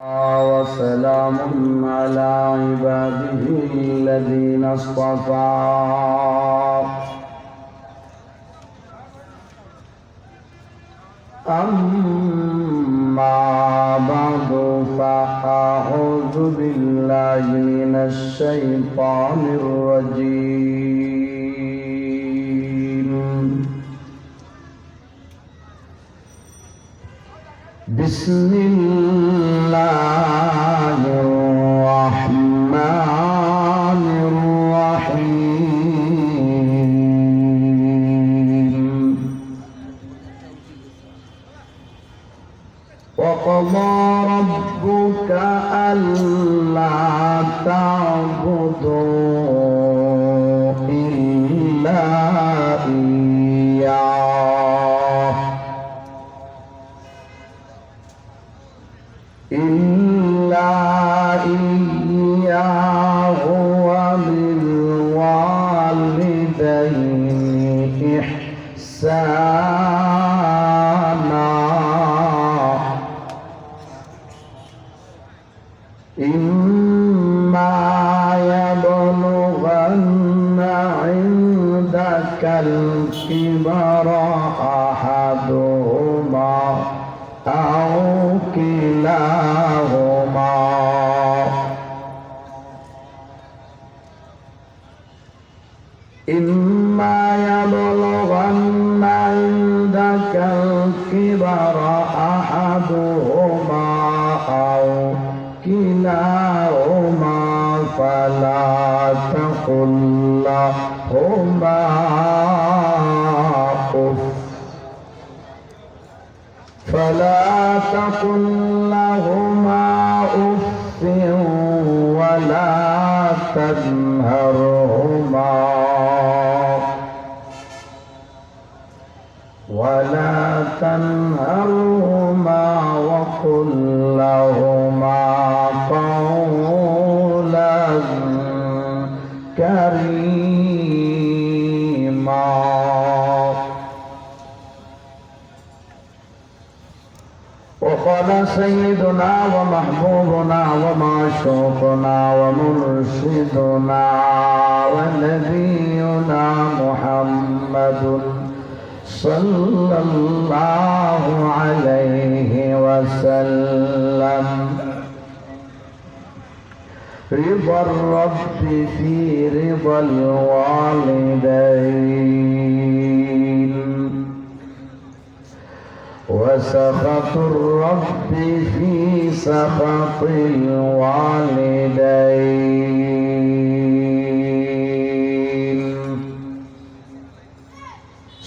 وسلام على عباده الذين اصطفى أما بعد فأعوذ بالله من الشيطان الرجيم بسم الله الرحمن الرحيم وقضى ربك ألا تعبدوا إلا إياه وبالوالدين إحسانا إما يبلغن عندك الكبر أحدهما أو كلاهما إما يبلغن عندك الكبر أحدهما أو كلاهما فلا تقل لهما أف ولا تنهرهما وقل لهما قولا كريما وقال سيدنا ومحبوبنا ومعشوقنا ومرشدنا ونبينا محمد صلى الله عليه وسلم رضا الرب في رضا الوالدين وسخط الرب في سخط الوالدين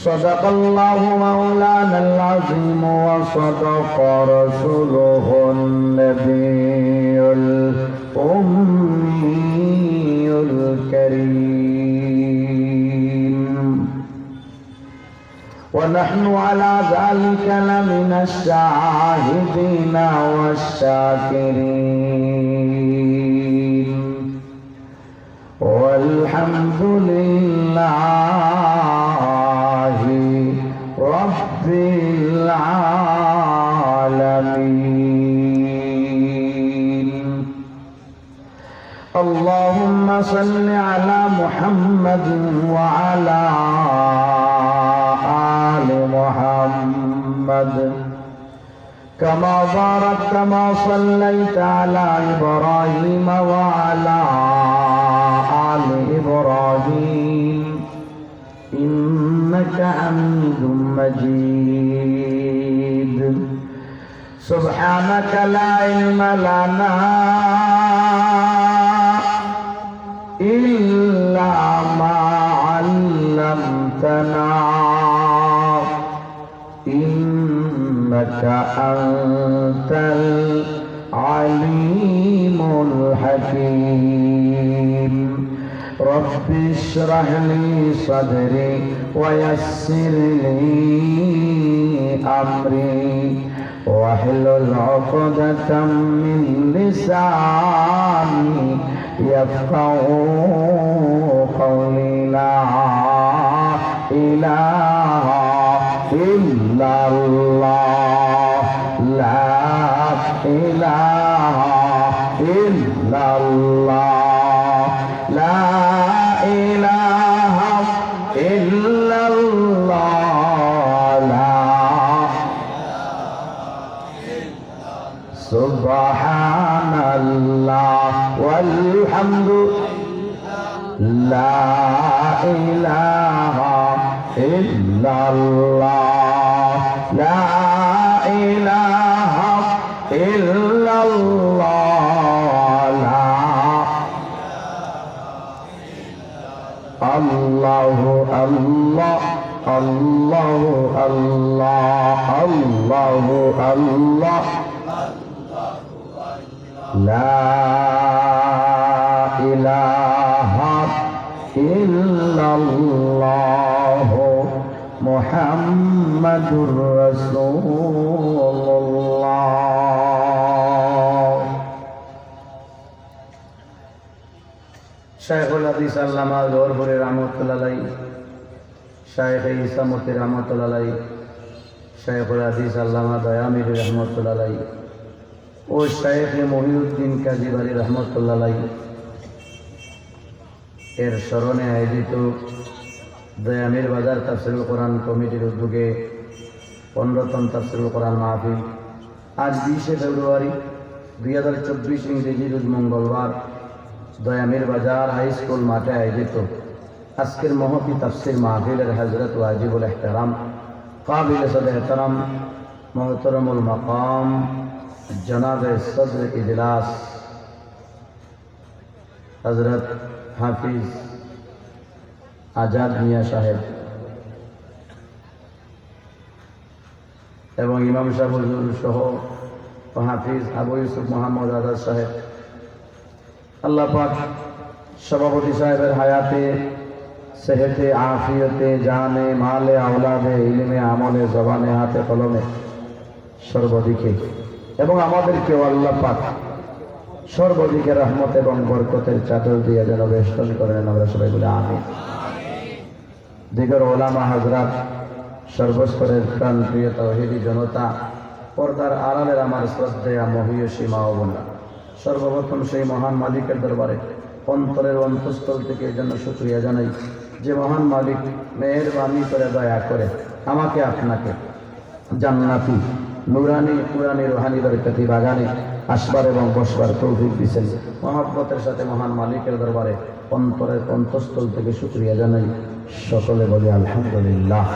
صدق الله مولانا العظيم وصدق رسوله النبي الأمي الكريم ونحن على ذلك لمن الشاهدين والشاكرين والحمد لله رب العالمين اللهم صل على محمد وعلى آل محمد كما باركت ما صليت على إبراهيم وعلى آل إبراهيم إنك حميد مجيد سبحانك لا علم لنا إلا ما علمتنا إنك أنت العليم الحكيم رب اشرح لي صدري ويسر لي أمري واحلل عقدة من لساني يفقهوا قولي لا إله إلا الله لا ইলাহা ইল্লাল্লাহ লা ইলাহা ইল্লাল্লাহ লা সুবহানাল্লাহ ওয়ালহামদু লা ইলাহা ইল্লাল্লাহ লা ইলাহা ইল্লাল্লাহ লা আল্লাহু আল্লাহ আল্লাহু আল্লাহ আল্লাহু আল্লাহ লা ইলাহা ইল্লাল্লাহ মুহাম্মাদুর রাসূলুল্লাহ। শাইখুল হাদিস আল্লামা জওহরপুরী রাহমাতুল্লাহ আলাইহি, শাইখ ইসামতি রাহমাতুল্লাহ আলাইহি, শাইখুল হাদিস আল্লামা দয়ামির রাহমাতুল্লাহ আলাইহি ও শাইখ মহিউদ্দিন কাজী বারী রাহমাতুল্লাহ আলাইহি এর স্মরণে আয়োজিত দয়ামির বাজার তাফসীরুল কোরআন কমিটির উদ্যোগে 15তম তাফসীরুল কোরআন মাহফিল আজ 20শে ফেব্রুয়ারি 2024 ইংরেজি রোজ মঙ্গলবার দয়ামির বাজার হাই স্কুল মাঠে আয়োজিত আজকের মহতি তাফসীর মাহফিলের হযরত ওয়াজিবুল ইহতিরাম কাবিল সদর এহতরাম মুহতারামুল মাকাম জনাবে সদর ইজলাস হযরত হাফিজ আজাদ মিয়া সাহেব এবং ইমাম সাহেব হুজুর সহ হাফিজ আবু ইউসুফ মোহাম্মদ আজাদ সাহেব, আল্লাহ পাক সভাপতি সাহেবের হায়াতে সেহতে আফিয়তে জানে মালে আওলাদে ইলমে আমলে জবানে হাতে কলমে সর্বদিকে এবং আমাদেরকেও আল্লাহ পাক সর্বদিকে রহমত এবং বরকতের চাদর দিয়ে যেন বেষ্টন করেন। আমরা সবাই বলে আমিন। দিগর ওলামা হযরত, সর্বস্তরের প্রাণ প্রিয় তাওহীদি জনতা, পর্দার আড়ালের আমার শ্রদ্ধেয়া মহিয়সী মা ও বোনরা, সর্বপ্রথম সেই মহান মালিকের দরবারে অন্তরের অন্তঃস্থল থেকে এই জন্য শুকরিয়া জানাই যে মহান মালিক মেহেরবানি করে দয়া করে আমাকে আপনাকে জান্নাতি নুরানি কুরানি রুহানি বরকতি বাগানে আসবার এবং বসবার তৌফিক দিয়েছেন। মহব্বতের সাথে মহান মালিকের দরবারে অন্তরের অন্তঃস্থল থেকে শুকরিয়া জানাই। সকলে বলি আলহামদুলিল্লাহ।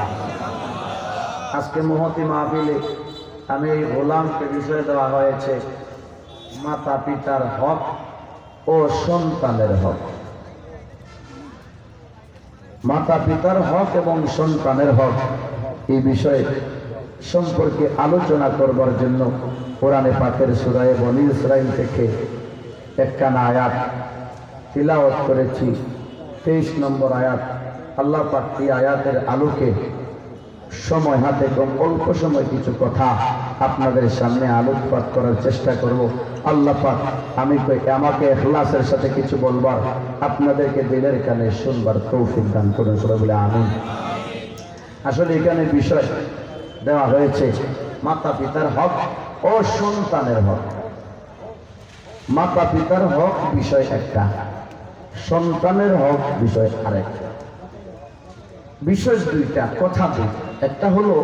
আজকে মহতি মাহফিলে আমি এই গোলামকে বিষয় দেওয়া হয়েছে মাতা পিতার হক ও সন্তানের হক। মাতা পিতার হক এবং সন্তানের হক এই বিষয়ে সম্পর্কে আলোচনা করবার জন্য কোরআনে পাকের সূরা বনী ইসরাঈল থেকে একখানা আয়াত তিলাওয়াত করেছি। 23 নম্বর আয়াত। আল্লাহ পাক এই আয়াতের আলোকে সময় হাতে কম অল্প সময় কিছু কথা আপনাদের সামনে আলোকপাত করার চেষ্টা করব। আল্লাহ পাক আমাকে ইখলাসের সাথে কিছু বলবার, আপনাদেরকে দিলের কানে শুনবার তৌফিক দান করুন। সবাই বলে আমিন। আসলে এখানে বিষয় দেওয়া হয়েছে মাতা পিতার হক ও সন্তানের হক। মাতা পিতার হক বিষয় একটা, সন্তানের হক বিষয় আরেকটা। বিষয় দুইটা, কথা দুই। একটা হলো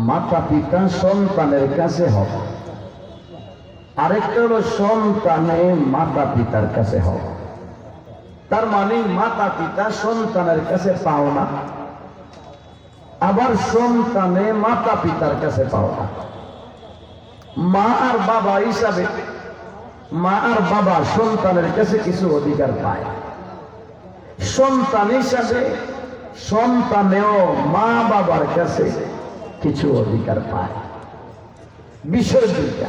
মাতা পিতা সন্তানের কাছে হক, আরেকটা হলো সন্তানে মাতা পিতার কাছে হক। তার মানে মাতা পিতা সন্তানের কাছে পাওনা, আবার সন্তানে মাতা পিতার কাছে পাওনা। মা আর বাবা হিসাবে মা আর বাবা সন্তানের কাছে কিছু অধিকার পায়, সন্তান হিসাবে সন্তানেও মা বাবার কাছে কিছু অধিকার পায়। বিষয় দুইটা,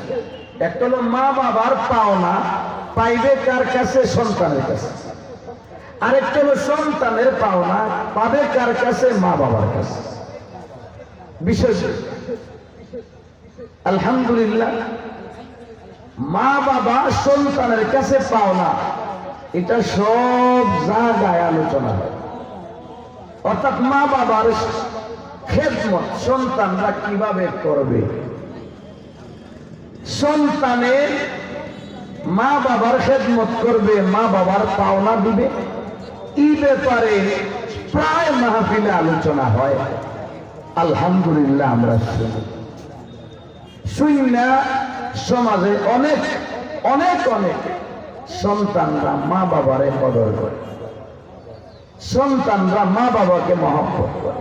একটা হলো মা বাবার পাওনা পাইবে কার কাছে? সন্তানের কাছে। আরেকটা হলো সন্তানের পাওনা পাবে কার কাছে? মা বাবার কাছে। বিষয় আলহামদুলিল্লাহ, মা বাবা সন্তানের কাছে পাওনা এটা সব জায়গায় আলোচনা হয়। অর্থাৎ মা বাবার খেদমত সন্তানরা কিভাবে করবে, সন্তানের মা বাবার খেদমত করবে, মা বাবার পাওনা দিবে, এই ব্যাপারে প্রায় মাহফিলে আলোচনা হয়। আলহামদুলিল্লাহ আমরা শুনি না, সমাজে অনেক অনেক অনেক সন্তানরা মা বাবারে কদর করে, সন্তানরা মা বাবাকে মহব্বত করে।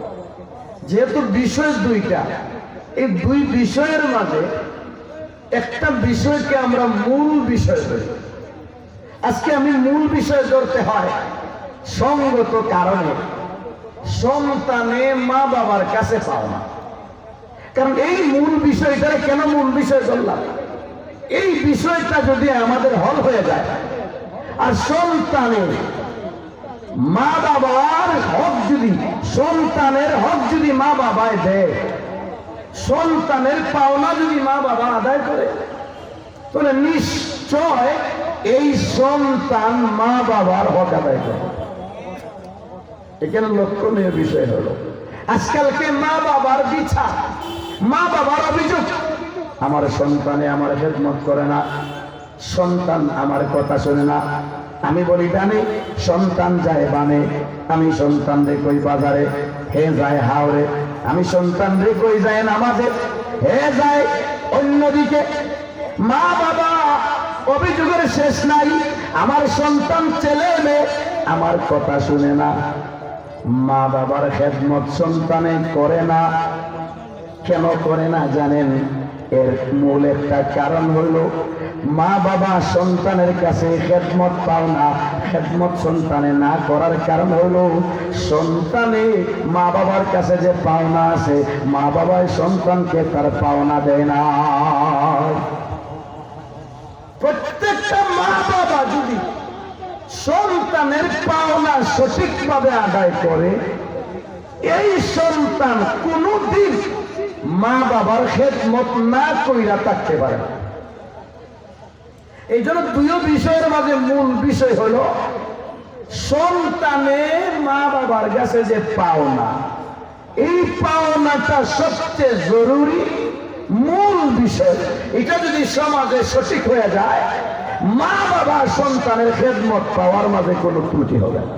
যেহেতু বিষয় দুইটা, এই দুই বিষয়ের মাঝে একটা বিষয়কে আমরা মূল বিষয় ধরি। আজকে আমি মূল বিষয় ধরতে হয় সঙ্গত কারণে সন্তানে মা বাবার কাছে পাও না। কারণ এই মূল বিষয়টা কেন মূল বিষয় ধরলাম, এই বিষয়টা যদি আমাদের হল হয়ে যায় আর সন্তানের মা বাবার হক যদি, সন্তানের হক যদি মা বাবায় দেয়, সন্তানের পাওনা যদি মা বাবা আদায় করে, তাহলে নিশ্চয় এই সন্তান মা বাবার হক আদায় করে। এখানে লক্ষণীয় বিষয় হলো আজকালকে মা বাবার বিচার, মা বাবার অভিযোগ, আমার সন্তানে আমার খেদমত করে না, সন্তান আমার কথা শোনে না। আমি বলি জানি সন্তান যায় বানে, আমি সন্তান রে কই বাজারে, হে যায় হাওড়ে, আমি সন্তান রে কই যায় নামাজে, হে যায় অন্যদিকে। মা বাবা অভিযোগের শেষ নাই, আমার সন্তান ছেলে মেয়ে আমার কথা শুনে না, মা বাবার খেদমত সন্তানে করে না। কেন করে না জানেন? এর মূল একটা কারণ হলো মা বাবা সন্তানের কাছে খেদমত পাও না। খেদমত সন্তানে না করার কারণ হলো সন্তানে মা বাবার কাছে যে পাওনা আছে, মা বাবার সন্তানকে তার পাওনা দেয় না। প্রত্যেকটা মা বাবা যদি সন্তানের পাওনা সঠিকভাবে আদায় করে, এই সন্তান কোনদিন মা বাবার খেদমত না কইরা থাকতে পারে না। এই জন্য দুই বিষয়ের মাঝে মূল বিষয় হলো সন্তানে মা বাবার কাছে যে পাওনা, এই পাওনাটা সবচেয়ে জরুরি মূল বিষয়। এটা যদি সমাজে সঠিক হয়ে যায়, মা বাবা সন্তানের খেদমত পাওয়ার মাঝে কোনো ত্রুটি হবে না।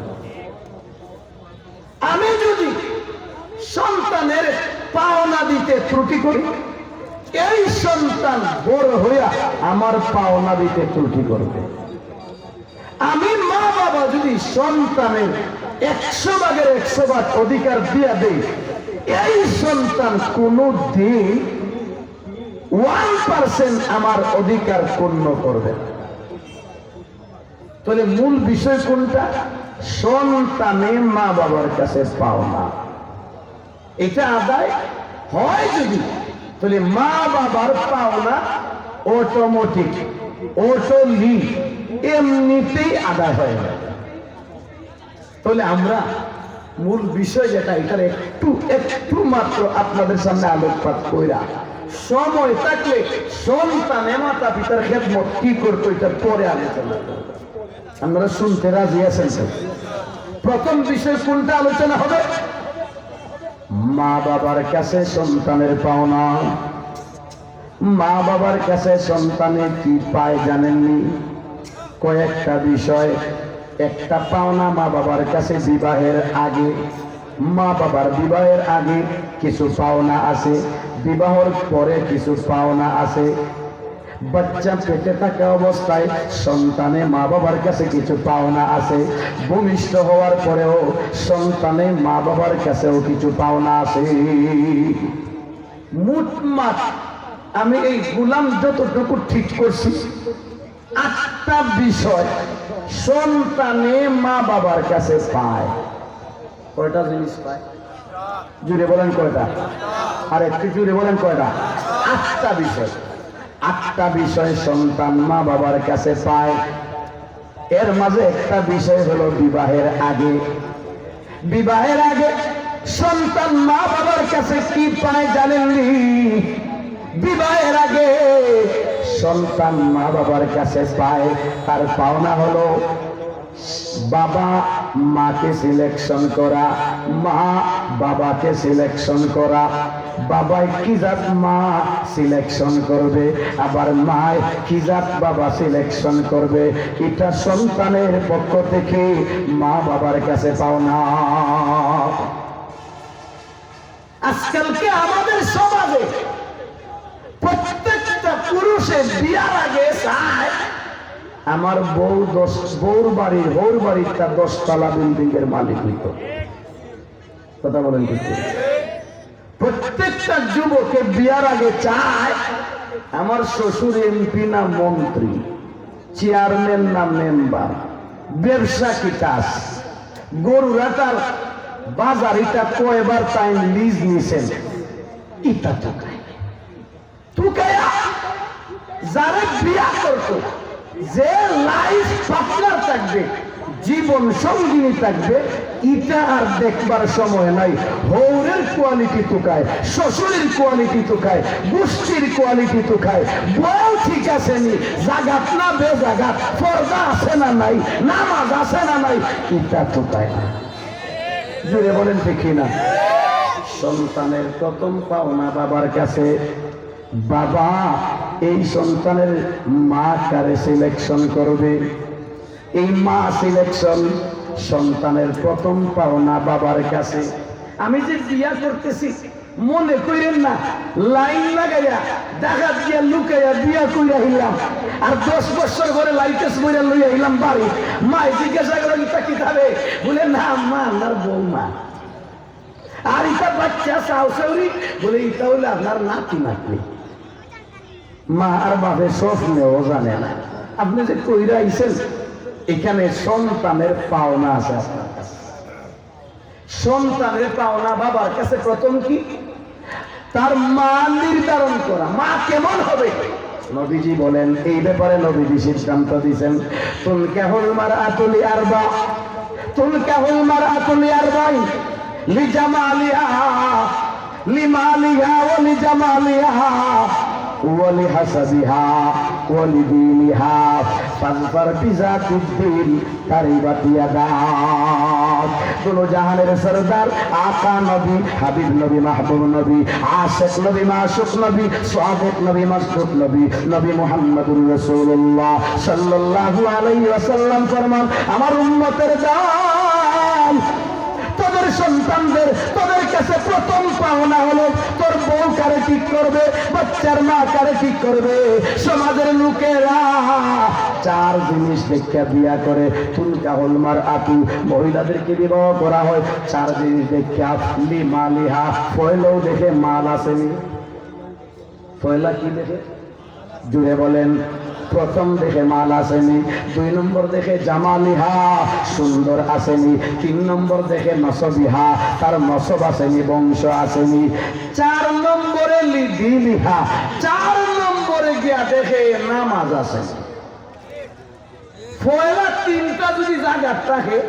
আমি যদি সন্তানের পাওনা দিতে ত্রুটি করি, এই সন্তান বড় হইয়া আমার পাওনা দিতে ত্রুটি করবে। আমি মা বাবা যদি সন্তানের 100 ভাগের 100 ভাগ অধিকার দিয়া দেই, এই সন্তান কোনদিন 1% আমার অধিকার পূর্ণ করবে। তাহলে মূল বিষয় কোনটা? সন্তানে মা বাবার কাছে পাওনা, এটা আদায় হয় যদি, তাহলে মা বাবার পাওনা অটোমেটিক এমনিতেই আদায় হয়ে যায়। তাহলে আমরা মূল বিষয় যেটা, এটার একটু মাত্র আপনাদের সামনে আলোকপাত কইরা, সময় থাকলে সন্তানে মাতা পিতার খেদমত কি করতো এটা পরে আলোচনা করব। আপনারা শুনতে রাজি আছেন? প্রথম বিষয় কোনটা আলোচনা হবে? মা বাবার কাছে সন্তানের পাওনা। মা বাবার কাছে সন্তানে কি পায় জানেননি? কয়েকটা বিষয়। একটা পাওনা মা বাবার কাছে বিবাহের আগে, মা বাবার বিবাহের আগে কিছু পাওনা আছে, বিবাহের পরে কিছু পাওনা আছে। বাচ্চা পেটে থাকা অবস্থায় সন্তানে মা বাবার কাছে কিছু পাওনা আছে, ভূমিষ্ঠ হওয়ার পরেও সন্তানে মা বাবার কাছেও কিছু পাওনা আছে। মোটমাট আমি এই গোলাম যতটুকু ঠিক করছি, 8টা বিষয় সন্তানে মা বাবার কাছে পায়। কয়টা জিনিস পায়? জুড়ে বলেন কয়টা? আর একটু জুড়ে বলেন কয়টা? 8টা বিষয়। 8টা বিষয় সন্তান মা বাবার কাছে পায়। এর মাঝে একটা বিষয় হলো বিবাহের আগে। বিবাহের আগে সন্তান মা বাবার কাছে কি পায় জানেননি? বিবাহের আগে সন্তান মা বাবার কাছে পায়, তার পাওনা হলো বাবা মাকে সিলেকশন করা, মা বাবাকে সিলেকশন করা। বাবাই কি জাত মা সিলেকশন করবে, আবার মায় কি জাত বাবা সিলেকশন করবে। এটা সন্তানের পক্ষ থেকে মা বাবার কাছে পাওনা। আজকালকে আমাদের সমাজে প্রত্যেকটা পুরুষে বিয়ার আগে চায় আমার বউর বাড়িটা 10 তলা বিল্ডিং এর মালিক হইত। কথা বলেন কিন্তু প্রত্যেকটা যুবকে বিয়ার আগে চায় আমার শ্বশুর এমপি না মন্ত্রী, চেয়ারম্যান না মেম্বার, ব্যবসা কি কাজ, গরুরাটার বাজার এটা কয়বার টাইম লিজ নিছেন, এটা টুকায়া যারা বিয়া করত, যে লাইফ পার্টনার থাকবে, জীবন সঙ্গিনী থাকবে, এটা আর দেখবার সময় নাই। হৌরের কোয়ালিটি টুকায়, শ্বশুরের কোয়ালিটি টুকায়, গোষ্ঠীর কোয়ালিটি টুকায়। বউ ঠিক আছে নি, জাগাত না বেজাগাত, পর্দা আছে না নাই, নামাজ আছে না নাই, এটা টুকায় না। জুড়ে বলেন ঠিক না? সন্তানের প্রথম পাওনা বাবার কাছে। বাবা এই সন্তানের মা কারে সিলেকশন করবে, এই মা সিলেকশন সন্তানের প্রথম পাওনা বাবার কাছে। আমি যে বিয়া করতেছি মনে করেন না লাইন লাগাইয়া দেখা দিয়া লুকাইয়া বিয়া কইরা হইলাম, আর 10 বছর পরে লাইটেস বইরা লইয়া হইলাম বাড়ি। মা জিজ্ঞাসা করে এটা কি খাবে, বলে না মা আপনার বৌমা। আর এটা বাচ্চা সাউসাউরি, বলে এটা হলে আপনার নাতি নাতনি। মা আর বাপের স্বপ্নেও জানে না আপনি যে কইরা আইছেন এখানে সন্তানের পাওনা আছে আপনার কাছে। সন্তানের পাওনা বাবার কাছে প্রথম কি? তার মা নির্ধারণ করা, মা কেমন হবে। নবীজি বলেন এই ব্যাপারে, নবীজি সিদ্ধান্ত দিয়েছেন তুনকাহুল মারআতু লিআরবা, তুনকাহুল মারআতু লিআরবাইন লিজামালিহা লিমালিহা ওয়া লিজামালিহা ওয়া লিহাসাবিহা ওয়া লিদীনিহা ফাজফার বিযাতিদ্দীন তারিবাত ইয়াদাক। দুনো জাহানের সরদার আকা নবী, হাবিব নবী, মাহবুব নবী, আশিক নবী, মাশুক নবী, সাদিক নবী, মাসদুক নবী, নবী মুহাম্মদুর রাসূলুল্লাহ সাল্লাল্লাহু আলাইহি ওয়াসাল্লাম ফরমান, আমার উম্মতের দাম তোদের সন্তানদের তোদের কাছে প্রথম পাওনা হলো তোর বউ কারে ঠিক করবে, বাচ্চার মা কারে ঠিক করবে। সমাজের লোকেরা 4 জিনিস দেখে বিয়া করে। তুনকাহুল মারআতু, মহিলাদেরকে বিবাহ করা হয় 4 জিনিস দেখে। লিমালিহা, পয়লাও দেখে মাল আসেনি। পয়লা কি দেখে? জুড়ে বলেন। প্রথম দেখে মাল আসেনি, 2 নম্বর দেখে জামালিহা, সুন্দর আসেনি, 3 নম্বর দেখে নসবিহা, তার নসব আসেনি, বংশ আসেনি, 4 নম্বরে লিদিলিহা, 4 নম্বরে গিয়া দেখে নামাজ আসেনি। পয়লা 3টা যদি জায়গার থাকে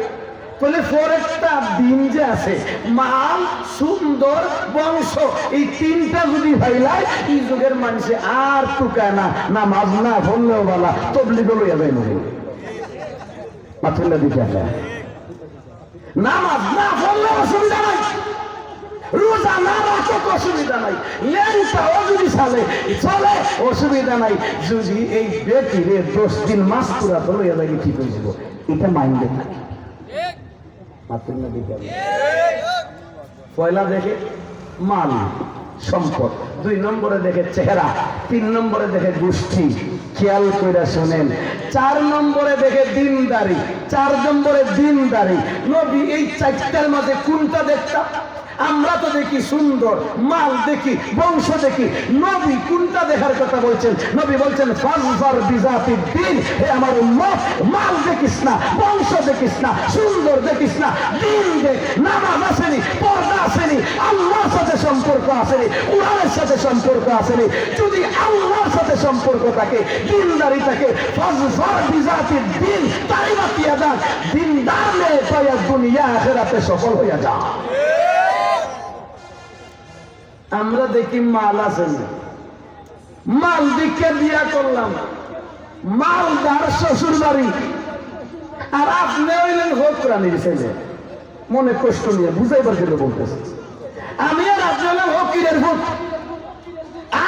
তাহলে পরেরটা দিন যে আছে, মাল, সুন্দর, বংশ, এই 3টা যদি ভাইলাই এই যুগের মানুষে আর টুকায় না। নামাজ না পড়লেও বলা তবলিগ লইয়া যায় নয়, মাথুল্লা দিতে নামাজ না পড়লে অসুবিধা নাই, রোজা না রাখো অসুবিধা নাই, লেনটাও যদি চলে চলে অসুবিধা নাই। যদি এই বেটিরে 10 দিন মাস পুরা তো লইয়া যায় ঠিক হয়ে যাব, এটা মাইন্ডে থাকে। পয়লা দেখে মাল, সম্পদ, 2 নম্বরে দেখে চেহারা, 3 নম্বরে দেখে গোষ্ঠী, খেয়াল করে শোনেন, 4 নম্বরে দেখে দিনদারি, 4 নম্বরে দিনদারি। নবী এই 4টার মাঝে কোনটা দেখতাম? আমরা তো দেখি সুন্দর, মাল দেখি, বংশ দেখি। নবী কোনটা দেখার কথা বলছেন? নবী বলছেন ফাজফার বিযাতিদ্দীন, হে আমার উম্মত, মাল দেখিস না, বংশ দেখিস না, সুন্দর দেখিস না, দিন দেখ। নামাজ আসেনি, পর্দা আসেনি, আল্লাহর সাথে সম্পর্ক আসেনি, কোরআনের সাথে সম্পর্ক আসেনি। যদি আল্লাহর সাথে সম্পর্ক থাকে, দিনদারি থাকে, ফাজফার বিযাতিদ্দীন তারিবাত ইয়াদাক, দিনদার মেয়ে পায়া দুনিয়া আখিরাতে সফল হইয়া যা। আমরা দেখি মাল আছে না, মাল দিকে বিয়া করলাম, মালদার শ্বশুর বাড়ি, আর আপনি হইলেন হোক প্রাণীর ছেলে। মনে কষ্ট নিয়ে বুঝাইবার জন্য বলতেছে। আমি আর আপনি হলেন ফকিরের ভূত,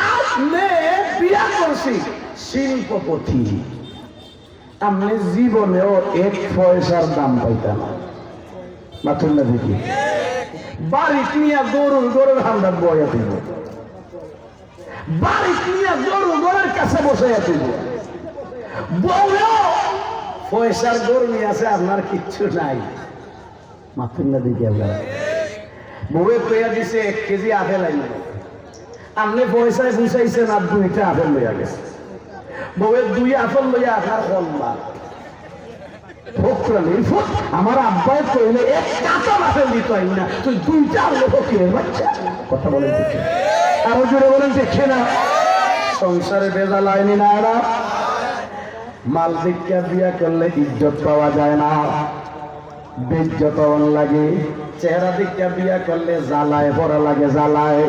আর মেয়ে বিয়া করছি শিল্পপতি, আপনি জীবনেও এক পয়সার দাম পাইতেন না। মাথুর না দেখি বাড়ি নিয়ে গরুর হামদার বয়া দিব, বাড়ি নিয়ে গরুর কাছে বসে দিব, বউও পয়সার গরু নিয়ে আছে, আপনার কিচ্ছু নাই। মাথুর না দেখি আপনার বউয়ে পেয়া দিছে 1 কেজি আপেল আইন, আপনি পয়সায় বুঝাইছেন আর 2টা আপেল লইয়া গেছে, বউয়ের 2 আপেল লইয়া আপনার কল্লা আমার আব্বাই কইলে 1 কাঁচা আপেল দিত না, তুই 2টা আনলো ফকিরের বাচ্চা। কথা বলেন দেখে, আরো জোরে বলেন দেখে না। সংসারে বেজাল আইনি না, এরা মাল দীক্ষা বিয়া করলে ইজ্জত পাওয়া যায় না, বেজ্জত লাগে। চেহারা দীক্ষা বিয়া করলে জ্বালায় পড়া লাগে, জ্বালায়।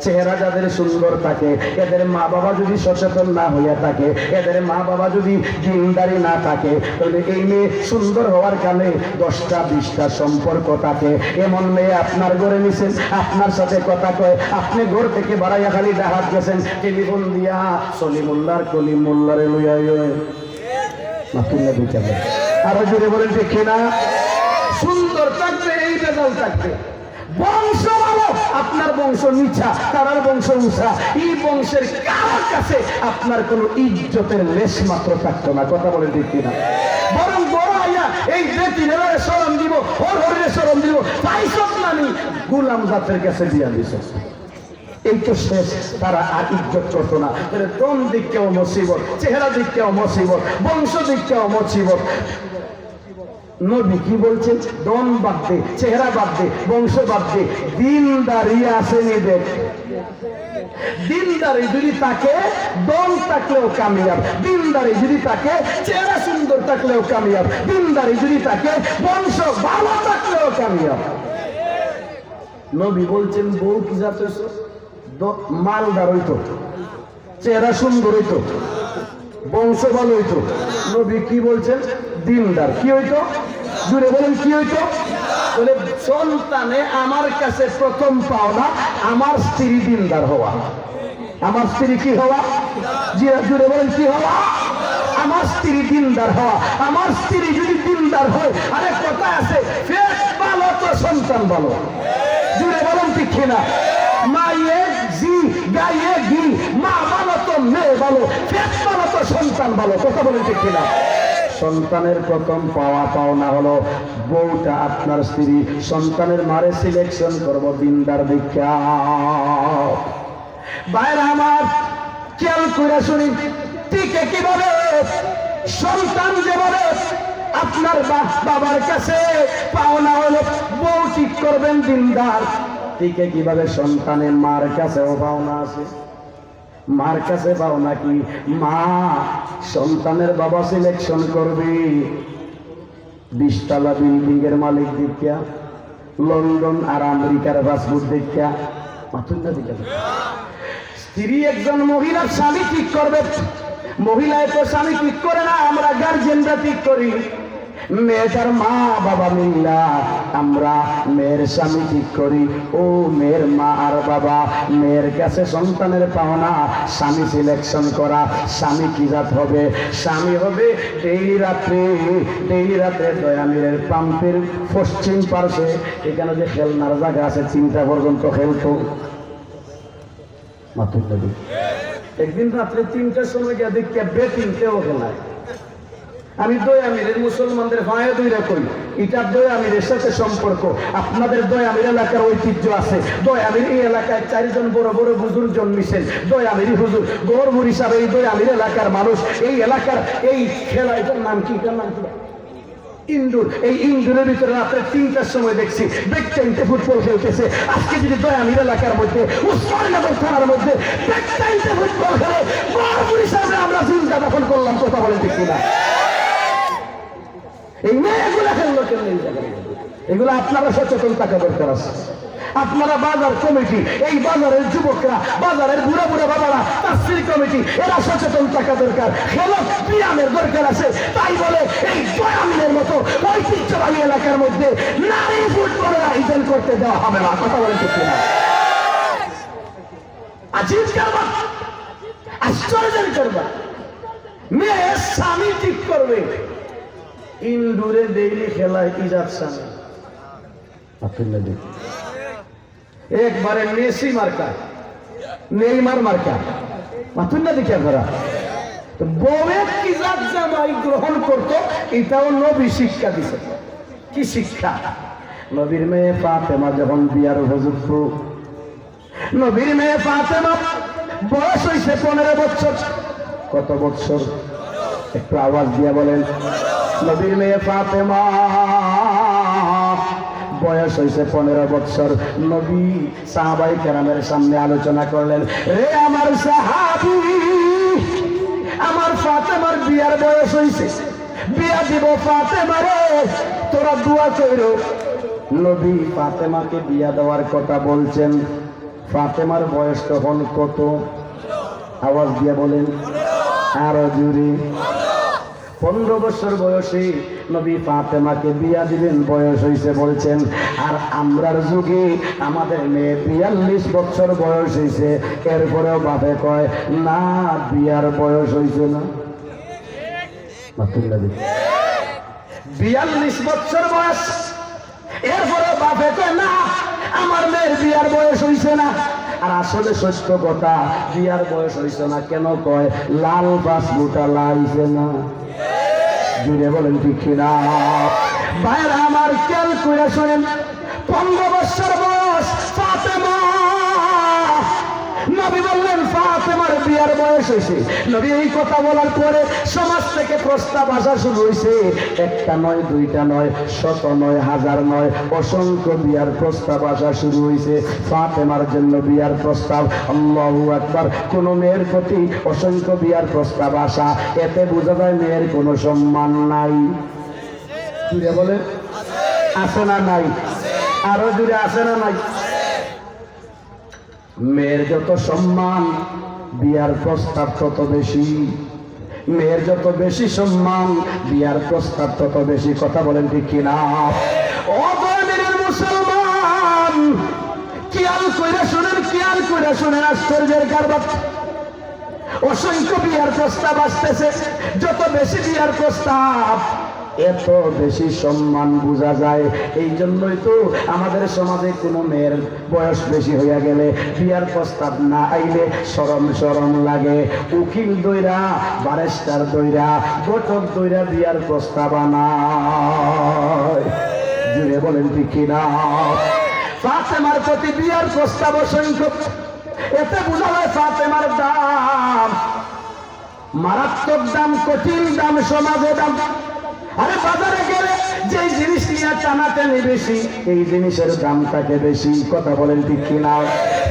চেহারা যাদের সুন্দর থাকে, এদের মা বাবা যদি সচেতন না হইয়া থাকে, এদের মা বাবা যদি দিনদারি না থাকে, তাহলে এই মেয়ে সুন্দর হওয়ার কারণে 10টা 20টা সম্পর্ক থাকে। এমন মেয়ে আপনার ঘরে নিছেন, আপনার সাথে কথা কয়, আপনি ঘর থেকে বাড়াইয়া খালি ডাহাত গেছেন, টেলিফোন দিয়া সলিমুল্লাহর কলিমুল্লাহরে লইয়া আরো জোরে বলেন দেখে না। সুন্দর থাকবে, এই বেজাল থাকবে, বংশ ভালো, আপনার বংশ নিচা, তারার বংশ উঁচা, এই বংশের কারোর কাছে আপনার কোন ইজ্জতের লেশ মাত্র থাকতো না। কথা বলে দেখি না, বরং বড় আইয়া এই বেটির শরম দিব, ওর হরিণে শরম দিব, পাইছত নানি গুলাম জাতের কাছে দিয়া দিছ, এই তো শেষ। তারা আর ইজ্জত করতো না। দম দিক কেউ মুসিবত, চেহারা দিক কেউ মুসিবত, বংশ দিক কেউ মুসিবত। নবী কি বলছেন? দম বাদ দে, চেহারা বাদ দে, বংশ বাদ দে, দিনদারি আসেনি দেখ। দিনদারি যদি তাকে, দম থাকলেও কামিয়াব। দিনদারি যদি তাকে, চেহারা সুন্দর থাকলেও কামিয়াব। দিনদারি যদি তাকে, বংশ ভালো থাকলেও কামিয়াব। নবী বলছেন বউ কি জাত মালদার হইতো, চেহারা সুন্দর হইতো, বংশ ভালো হইতো। নবী কি বলছেন? দিনদার। কি হইতো? জুড়ে বলেন কি হইতো? বলে সন্তানে আমার কাছে প্রথম পাওনা আমার স্ত্রী দিনদার হওয়া। আমার স্ত্রী কি হওয়া? জুড়ে বলেন কি হওয়া? আমার স্ত্রী দিনদার হওয়া। আমার স্ত্রী যদি দিনদার হয়, আরে কথা আছে, পেট ভালো তো সন্তান ভালো। জুড়ে বলেন ঠিক কিনা? মায়ে জি গায়ে ঘি, মা ভালো তো মেয়ে ভালো, পেট ভালো তো সন্তান ভালো। কথা বলেন ঠিক কিনা? সন্তানের প্রথম পাওনা হলো বউটা আপনার স্ত্রী। সন্তানের মারে সিলেকশন করব দিনদার দীক্ষা। বাইরে আমার খেয়াল করে শুনি, টিকে কিভাবে? সন্তান যেভাবে আপনার বাবার কাছে পাওনা হলো বউ ঠিক করবেন দিনদার, টিকে কিভাবে সন্তানের মার কাছেও পাওনা আছে। মার কাছে পাওনা কি? মা সন্তানের বাবা সিলেকশন করবে 20 তলা বিল্ডিং এর মালিক দীক্ষা, লন্ডন আর আমেরিকার পাসপোর্ট দীক্ষা। স্ত্রী একজন মহিলার স্বামী ঠিক করবে। মহিলায় তো স্বামী ঠিক করে না, আমরা গার্জেনরা ঠিক করি। মেয়েটার মা বাবা মিল্লা আমরা মেয়ের স্বামী ঠিক করি। ও মেয়ের মা আর বাবা, মেয়ের কাছে সন্তানের পাওনা স্বামী সিলেকশন করা। স্বামী কি জাত হবে? স্বামী হবে ডেইলি রাত্রে দয়ামিরের পাম্পের পশ্চিম পার্শ্বে, এখানে যে খেলনার জায়গা আছে 3টা পর্যন্ত খেলতো। একদিন রাত্রে 3টার সময় গিয়ে দেখি বেটিংকেও খেলায়। আমি দয়ামিরের মুসলমানদের ভাইয়া দুইরা করি, এটা দয়ামিরের সাথে সম্পর্ক। আপনাদের দয়ামির এলাকার ঐতিহ্য আছে। দয়ামির এই এলাকায় 4 জন বড় বড় হুজুর জন্মিছেন। দয়ামিরি হুজুর গৌরবুর হিসাবে এই দয়ামির এলাকার মানুষ, এই এলাকার এই খেলা, এটার নাম কি? এটার নাম কি? ইন্দুর। এই ইন্দুরের ভিতরে রাত্রে 3টার সময় দেখছি বেকটাইনতে ফুটবল খেলতেছে। আজকে যদি দয়ামির এলাকার মধ্যে, উসমানীনগর থানার মধ্যে বেকটাইনতে ফুটবল খেলে, গৌরবুর হিসাবে আমরা চিন্তা দখল করলাম। কথা বলেন ঠিক কিনা? এই মেয়েগুলা খেললো কেন? এগুলো আপনারা সচেতন থাকা দরকার আছে। আপনারা বাজার কমিটি, এই বাজারের যুবকরা, বাজারের বুড়া বাবারা, তাফসীর কমিটি, এরা সচেতন থাকা দরকার। খেলো ব্যায়ামের দরকার আছে। তাই বলে এই দয়ামিনের মতো ঐতিহ্যবাহী এলাকার মধ্যে নারী ফুটবলের আয়োজন করতে দেওয়া হবে না। কথা বলে ঠিক না? আজিব কারবার, আশ্চর্যের কারবার। মেয়ে স্বামী ঠিক করবে, ইনডোরে ডেইলি খেলায় ইজাব স্বামী একবারে মেসি মার্কা, নেইমার মার্কা মাতুন না দেখি আপনারা। বউয়ের কি জাত জামাই গ্রহণ করতো, এটাও নবী শিক্ষা দিছে। কি শিক্ষা? নবীর মেয়ে ফাতেমা যখন বিয়ার উপযুক্ত, নবীর মেয়ে ফাতেমা বয়স হয়েছে 15 বছর। কত বছর? একটু আওয়াজ দিয়ে বলেন। নবীর মেয়ে ফাতেমা বয়স হয়েছে 15 বছর। নবী সাহাবায়ে কেরামের সামনে আলোচনা করলেন, রে আমার সাহাবী, আমার ফাতেমার বিয়ার বয়স হয়েছে, বিয়া দিব ফাতেমারে, তোরা দোয়া কইরো। নবী ফাতেমাকে বিয়া দেওয়ার কথা বলছেন। ফাতেমার বয়স তখন কত? আওয়াজ দিয়ে বলেন, আরো জুড়ে। 15 বছর বয়সে নবী ফাতেমাকে বিয়া দিবেন, বয়স হয়েছে বলছেন। আর আমরার যুগে আমাদের মেয়ে 42 বছর বয়স হয়েছে, এরপরেও বাপে কয় না বিয়ার বয়স হয়েছে না। 42 বছর বয়স, এরপরে বাপে কয় না আমার মেয়ের বিয়ার বয়স হয়েছে না। আর আসলে সত্য কথা, বিয়ার বয়স হয়েছে না কেন কয়? লাল বাস বুটা লাইছে না। জুড়ে বলেন ঠিক না? ভাইরা আমার খেয়াল করে শোনেন, 15 বছর বয়স ফাতেমা, নবী বললেন ফাতেমার বিয়ার বয়স হয়েছে। নবী এই কথা বলার পরে সমাজ থেকে প্রস্তাব আসা শুরু হয়েছে। একটা নয়, দুইটা নয়, শত নয়, হাজার নয়, অসংখ্য বিয়ার প্রস্তাব আসা শুরু হয়েছে ফাতেমার জন্য। বিয়ার প্রস্তাব, আল্লাহু আকবার। কোন মেয়ের প্রতি অসংখ্য বিয়ার প্রস্তাব আসা, এতে বোঝা যায় মেয়ের কোনো সম্মান নাই। জুড়ে বলে আছে না নাই? আরো জুড়ে আছে না নাই? মেয়ের যত সম্মান, বিয়ার প্রস্তাব তত বেশি। মেয়ের যত বেশি সম্মান, বিয়ার প্রস্তাব তত বেশি। কথা বলেন ঠিক কিনা? ও মেয়ের মুসলমান, খেয়াল কইরা শুনেন, খেয়াল কইরা শুনেন, আশ্চর্যের কারবার। অসংখ্য বিয়ার প্রস্তাব আসতেছে, যত বেশি বিয়ার প্রস্তাব এত বেশি সম্মান বোঝা যায়। এই জন্যই তো আমাদের সমাজে কোনো মেয়ের বয়স বেশি হইয়া গেলে বিয়ার প্রস্তাব না আইলে শরম শরম লাগে। উকিল দইরা, ব্যারিস্টার দইরা, ঘটক দইরা বিয়ার প্রস্তাব আনায়। জুড়ে বলেন ঠিক কিনা? ফাতেমার প্রতি বিয়ার প্রস্তাব অসংখ্য, এতে বোঝা যায় ফাতেমার দাম মারাত্মক দাম, কঠিন দাম, সমাজে দাম। আরে বাজারে গেলে যে জিনিস নিয়ে টানাটানি বেশি, এই জিনিসের দাম থাকে বেশি। কথা বলেন ঠিক কিনা?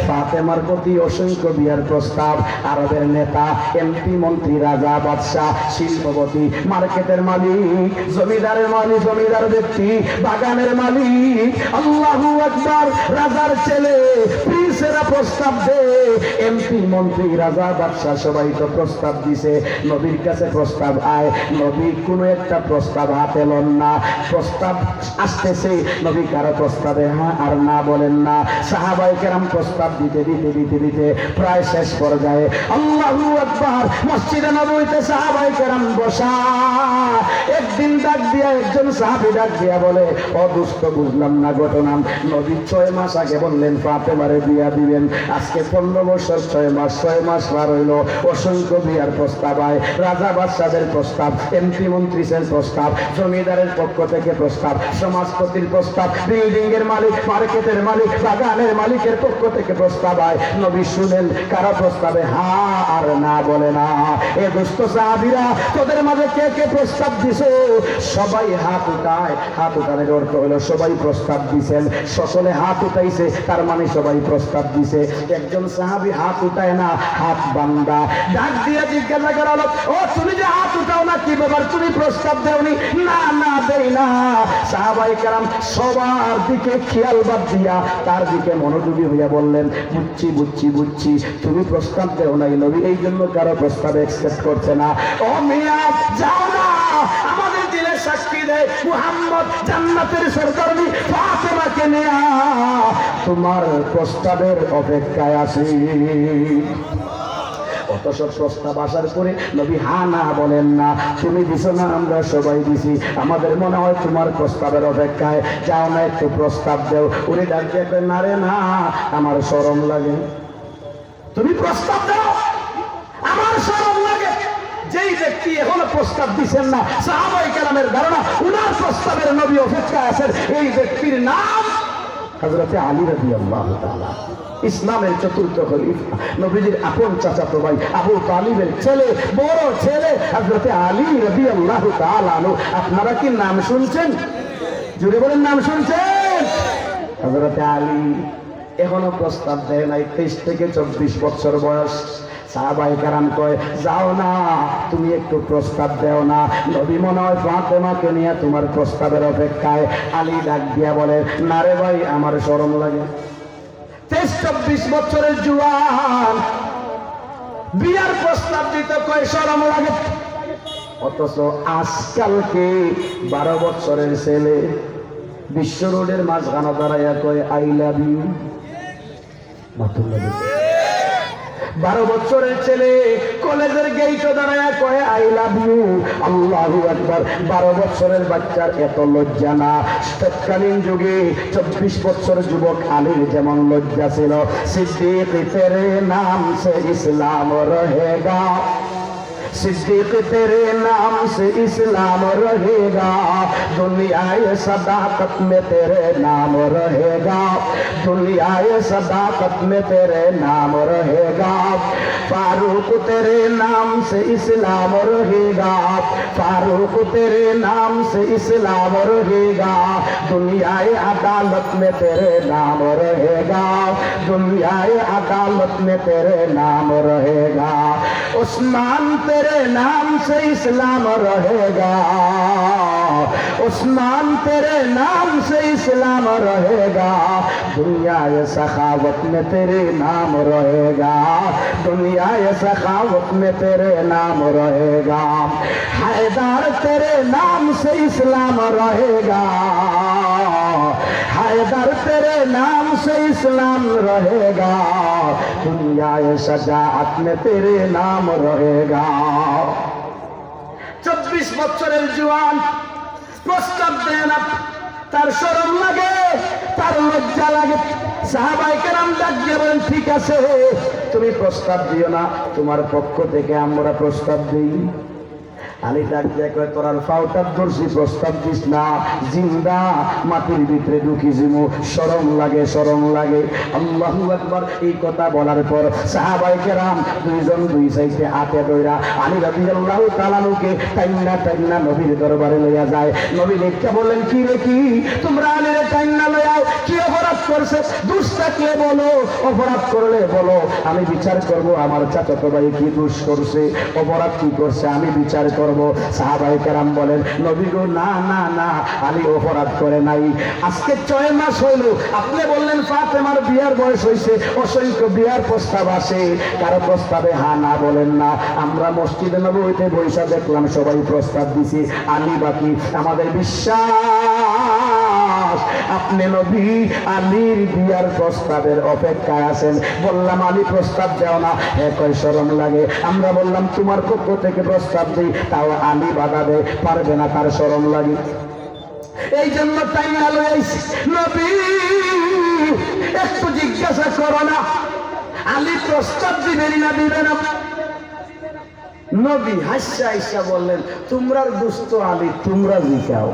ফাতেমার প্রতি অসংখ্য বিয়ার প্রস্তাব। আরবের নেতা, এমপি, মন্ত্রী, রাজা, বাদশাহ, শিল্পপতি, মার্কেটের মালিক, জমিদারের মালিক, জমিদার ব্যক্তি, বাগানের মালিক, আল্লাহু আকবার, রাজার ছেলে, প্রিন্সেরা প্রস্তাব দে। এমপি, মন্ত্রী, রাজা, বাদশাহ সবাই তো প্রস্তাব দিছে। নবীর কাছে প্রস্তাব আয়, নবী কোনো একটা প্রস্তাব হাতে লন না। প্রস্তাব আসতেছে, নবী কারো প্রস্তাবে হ্যাঁ আর না বলেন না। সাহাবায়ে কেরাম প্রস্তাব দিতে দিতে দিতে দিতে প্রায় শেষ পর্যায়ে আল্লাহু আকবার, মসজিদে নববীতে সাহাবায়ে কেরাম বসা। একদিন ডাক দিয়া একজন সাহাবী ডাক দিয়া বলে, ও দুষ্ট, বুঝলাম না ঘটনা। নবী 6 মাস আগে বললেন ফাতেমারে বিয়া দিবেন, আজকে 15 বছর 6 মাস পার হইল। অসংখ্য বিয়ার প্রস্তাব আয়, রাজা বাদশাদের প্রস্তাব, এমপি মন্ত্রীদের প্রস্তাব, জমিদারের পক্ষ থেকে প্রস্তাব, সমাজপতির প্রস্তাব, বিল্ডিং এর মালিক, মার্কেটের মালিক, বাগানের মালিকের পক্ষ থেকে প্রস্তাব আয়। নবী শুনেন কারো প্রস্তাবে হ্যাঁ আর না বলে না। এ দুষ্ট সাহাবীরা, তোদের মাঝে কে কে প্রস্তাব দিছে? সবাই হাত উঠায়। হাত উঠানোর অর্থ হলো সবাই প্রস্তাব দিছেন। সকলে হাত উঠাইছে, তার মানে সবাই প্রস্তাব দিছে। একজন সাহাবী হাত উঠায় না, হাত বান্দা। ডাক দিয়ে জিজ্ঞাসা করা হলো, ও তুমি যে হাত উঠাও না, কি ব্যাপার? তুমি প্রস্তাব দেওনি? না না, দেই না। সাহাবায়ে কেরাম সবার দিকে খেয়াল বাদ দিয়া তার দিকে মনোযোগী হইয়া বললেন, বুঝছি বুঝছি বুঝছি, তুমি প্রস্তাব দেও নাই, নবী এই জন্য কারো প্রস্তাব অ্যাকসেপ্ট করছে না। ও মিয়া, যাও না, আমাদের দিলে সাক্ষী দেয় মুহাম্মদ জান্নাতের সরদারনি ফাতেমাকে নিয়ে তোমার প্রস্তাবের অপেক্ষায় আছি। অথচ প্রস্তাব আসার পরে নবী হা না বলেন না, তুমি দিছো না, আমরা সবাই দিছি, আমাদের মনে হয় তোমার প্রস্তাবের অপেক্ষায়, যাও না একটু প্রস্তাব দেও। উনি ডাক দিয়ে কয়, না রে না, আমার শরম লাগে, তুমি প্রস্তাব দাও, আমার শরম লাগে। যেই ব্যক্তি এখনো প্রস্তাব দিচ্ছেন না, সাহাবায়ে কেরামের ধারণা উনার প্রস্তাবের নবী অপেক্ষায় আছেন, এই ব্যক্তির নাম হযরত আলী রাদিয়াল্লাহু তাআলা, ইসলামের চতুর্থ খলিফা, নবীজির আপন চাচাতো ভাই, আবু তালিবের ছেলে, বড় ছেলে হযরত আলী রাদিয়াল্লাহু তাআলা আনহু। আপনারা কি নাম শুনছেন? জুড়ে বলেন, নাম শুনছেন? হযরত আলী এখনো প্রস্তাব দেয় নাই, 23 থেকে 24 বছর বয়স। সাহাবায়ে কেরাম কয়, যাও না, তুমি একটু প্রস্তাব দেও না, নবী মনে হয় ফাতেমাকে নিয়ে তোমার প্রস্তাবের অপেক্ষায়। আলী ডাক দিয়া বলে, না রে ভাই, আমার শরম লাগে। 23-24 বছরের জুয়ান বিয়ার প্রস্তাব দিতে কয় শরম লাগে। অথচ আজকালকে 12 বছরের ছেলে বিশ্ব রোডের মাঝখানে দাঁড়াইয়া কয় আই লাভ ইউ। 12 বছরের ছেলে কলেজের গেইটে দাঁড়ায়া কয় আই লাভ ইউ। আল্লাহু আকবার। 12 বছরের বাচ্চার এত লজ্জা না। তৎকালীন যুগে 24 বছর যুবক আলীর যেমন লজ্জা ছিল, সিদ্দিক তেরে নাম সে ইসলাম রহেগা, सिद्दीक तेरे नाम से इस्लाम रहेगा, दुनियाए सदाकत में तेरे नाम रहेगा, दुनियाए सदाकत में तेरे नाम रहेगा, फारूक तेरे नाम से इस्लाम रहेगा, फारूक तेरे नाम से इस्लाम रहेगा, दुनियाए अदालत में तेरे नाम रहेगा, दुनियाए अदालत में तेरे नाम रहेगा, उस्मान तेरे नाम से इस्लाम रहेगा, उस्मान तेरे नाम से इस्लाम रहेगा, दुनिया ये सखावत में तेरे नाम रहेगा, दुनिया ये सखावत में तेरे नाम रहेगा, हैदर तेरे नाम से इस्लाम रहेगा, हैदर तेरे नाम से इस्लाम रहेगा, दुनिया ये सजाअत में तेरे नाम रहेगा। 24 বছরের জওয়ান প্রস্তাব দেয় না, তার শরম লাগে, তার লজ্জা লাগে। সাহাবায়ে কেরাম ডাক দিয়ে বলেন, ঠিক আছে, তুমি প্রস্তাব দিও না, তোমার পক্ষ থেকে আমরা প্রস্তাব দিই। আলী ডাক দিয়ে কয়, তোর ফাউটার দর্শি প্রস্তাব দিস না, জিন্দা মাটির ভিতরে ঢুকি জিমু, শরম লাগে, শরম লাগে। আল্লাহু আকবার। এই কথা বলার পর সাহাবায়ে কেরাম দুইজন দুই সাইডে হাতে ধইরা আলী রাদিয়াল্লাহু তাআলা আনহুকে টাইন্না টাইন্না নবীর দরবারে লইয়া যায়। নবী দেখতে বললেন, কি রে কি, তোমরা আলীরে টাইন্না লইয়াও, কি অপরাধ করছে? দোষ থাকলে বলো, অপরাধ করলে বলো, আমি বিচার করব আমার চাচাতো ভাই কি দোষ করছে, অপরাধ কি করছে, আমি বিচার করব। সাহাবায়ে কেরাম বলেন, নবী গো, না না না, আলী অপরাধ করে নাই। আজকে 6 মাস হইল, আপনি বললেন ফাতেমার বিয়ার বয়স হইছে, অসংখ্য বিয়ার প্রস্তাব আসে, কারো প্রস্তাবে হা না বলেন না। আমরা মসজিদে নববীতে বৈশা দেখলাম সবাই প্রস্তাব দিছি, আলী বাকি। আমাদের বিশ্বাস আপনি নবী আলীর বিয়ার প্রস্তাবের অপেক্ষায় আছেন। বললাম, আলী প্রস্তাব দাও না, হ্যাঁ কয় শরম লাগে। আমরা বললাম, তোমার পক্ষ থেকে প্রস্তাব দিই, তাও আলী বাধা দেয়, পারবে না, তার শরম লাগে। এই জন্য টাইনা লই আইছি, নবী একটু জিজ্ঞাসা করো না, আলী প্রস্তাব দিবেন না দিবে না? নবী হাসা হাসা বললেন, তোমরার দুস্থ আলী, তোমরা জিকাও,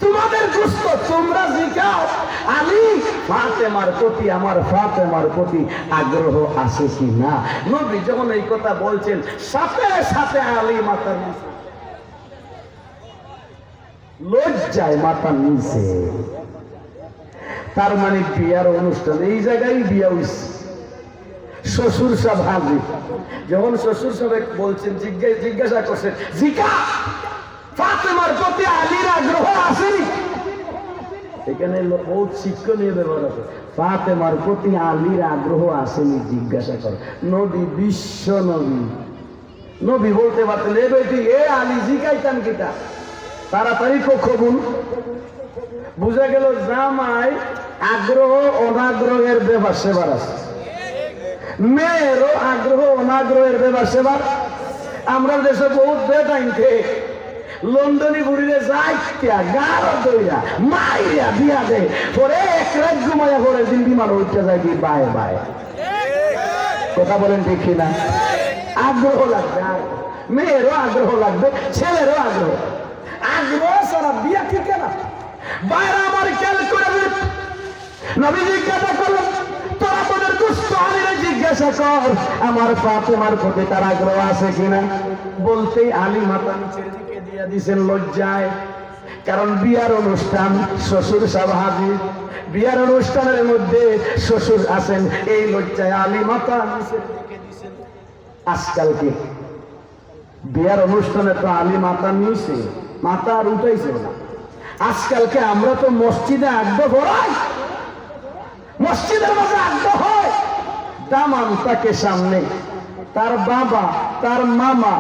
তোমাদের দুস্থ তোমরা জিকাও। আলী ফাতেমার প্রতি, আমার ফাতেমার প্রতি আগ্রহ আছে কি না? নবী যখন এই কথা বলছেন, সাথে সাথে আলী মাথা নিচে, লজ্জায় মাথা নিচে। তার মানে বিয়ার অনুষ্ঠান এই জায়গায় বিয়া হইছে। শ্বশুর সাহেব হাজির। যখন শ্বশুর সাহেব বলছেন, জিজ্ঞাসা করছেন, জিকা ফাতেমার প্রতি আলীর আগ্রহ আসেনি? এখানে বহুত শিক্ষণীয় ব্যবহার আছে। ফাতেমার প্রতি আলীর আগ্রহ আসেনি জিজ্ঞাসা করে। নবী, বিশ্ব নবী, নবী বলতে পারতেন, এ বেটি, এ আলী জিকাইতাম কিটা, তাড়াতাড়ি কবুল। বুঝা গেল জামাই আগ্রহ অনাগ্রহের ব্যাপার সেবার আছে, মেয়েরও আগ্রহ অনাগ্রহের ব্যাপার সেবার। আমরা দেশে বহুত বেটাইনকে লন্ডনী বুড়িরে যাইয়া গাড় দইরা মাইরা দিয়া দে, পরে এক রাত ঘুমাইয়া পরে দিন বিমান উঠতে যায় কি বায়ে বায়ে। কথা বলেন ঠিক কিনা? আগ্রহ লাগবে, মেয়েরও আগ্রহ লাগবে, ছেলেরও আগ্রহ। আগ্রহ ছাড়া বিয়া ঠিক না। বাইরে আমার খেয়াল করে নবী জিজ্ঞাসা করলেন, তোরা তোদের দুস্থ আলীরে জিজ্ঞাসা কর আমার ফাতেমার প্রতি তার আগ্রহ আছে কিনা। বলতেই আলী মাথা নিচের দিকে দিয়ে দিছেন লজ্জায়। কারণ বিয়ার অনুষ্ঠান, শ্বশুর সাহেব হাজির, বিয়ার অনুষ্ঠানের মধ্যে শ্বশুর আছেন, এই লজ্জায় আলী মাথা নিচের দিকে দিছেন। আজকাল কি বিয়ার অনুষ্ঠানে তো আলী মাথা নিয়েছে, মাথা আর উঠাইছে না। আজকালকে আমরা তো মসজিদে আগ্রহ ভরাই, মসজিদের মাঝে আগ্রহ হয়, দামান তাকে সামনে, তার বাবা, তার মামা,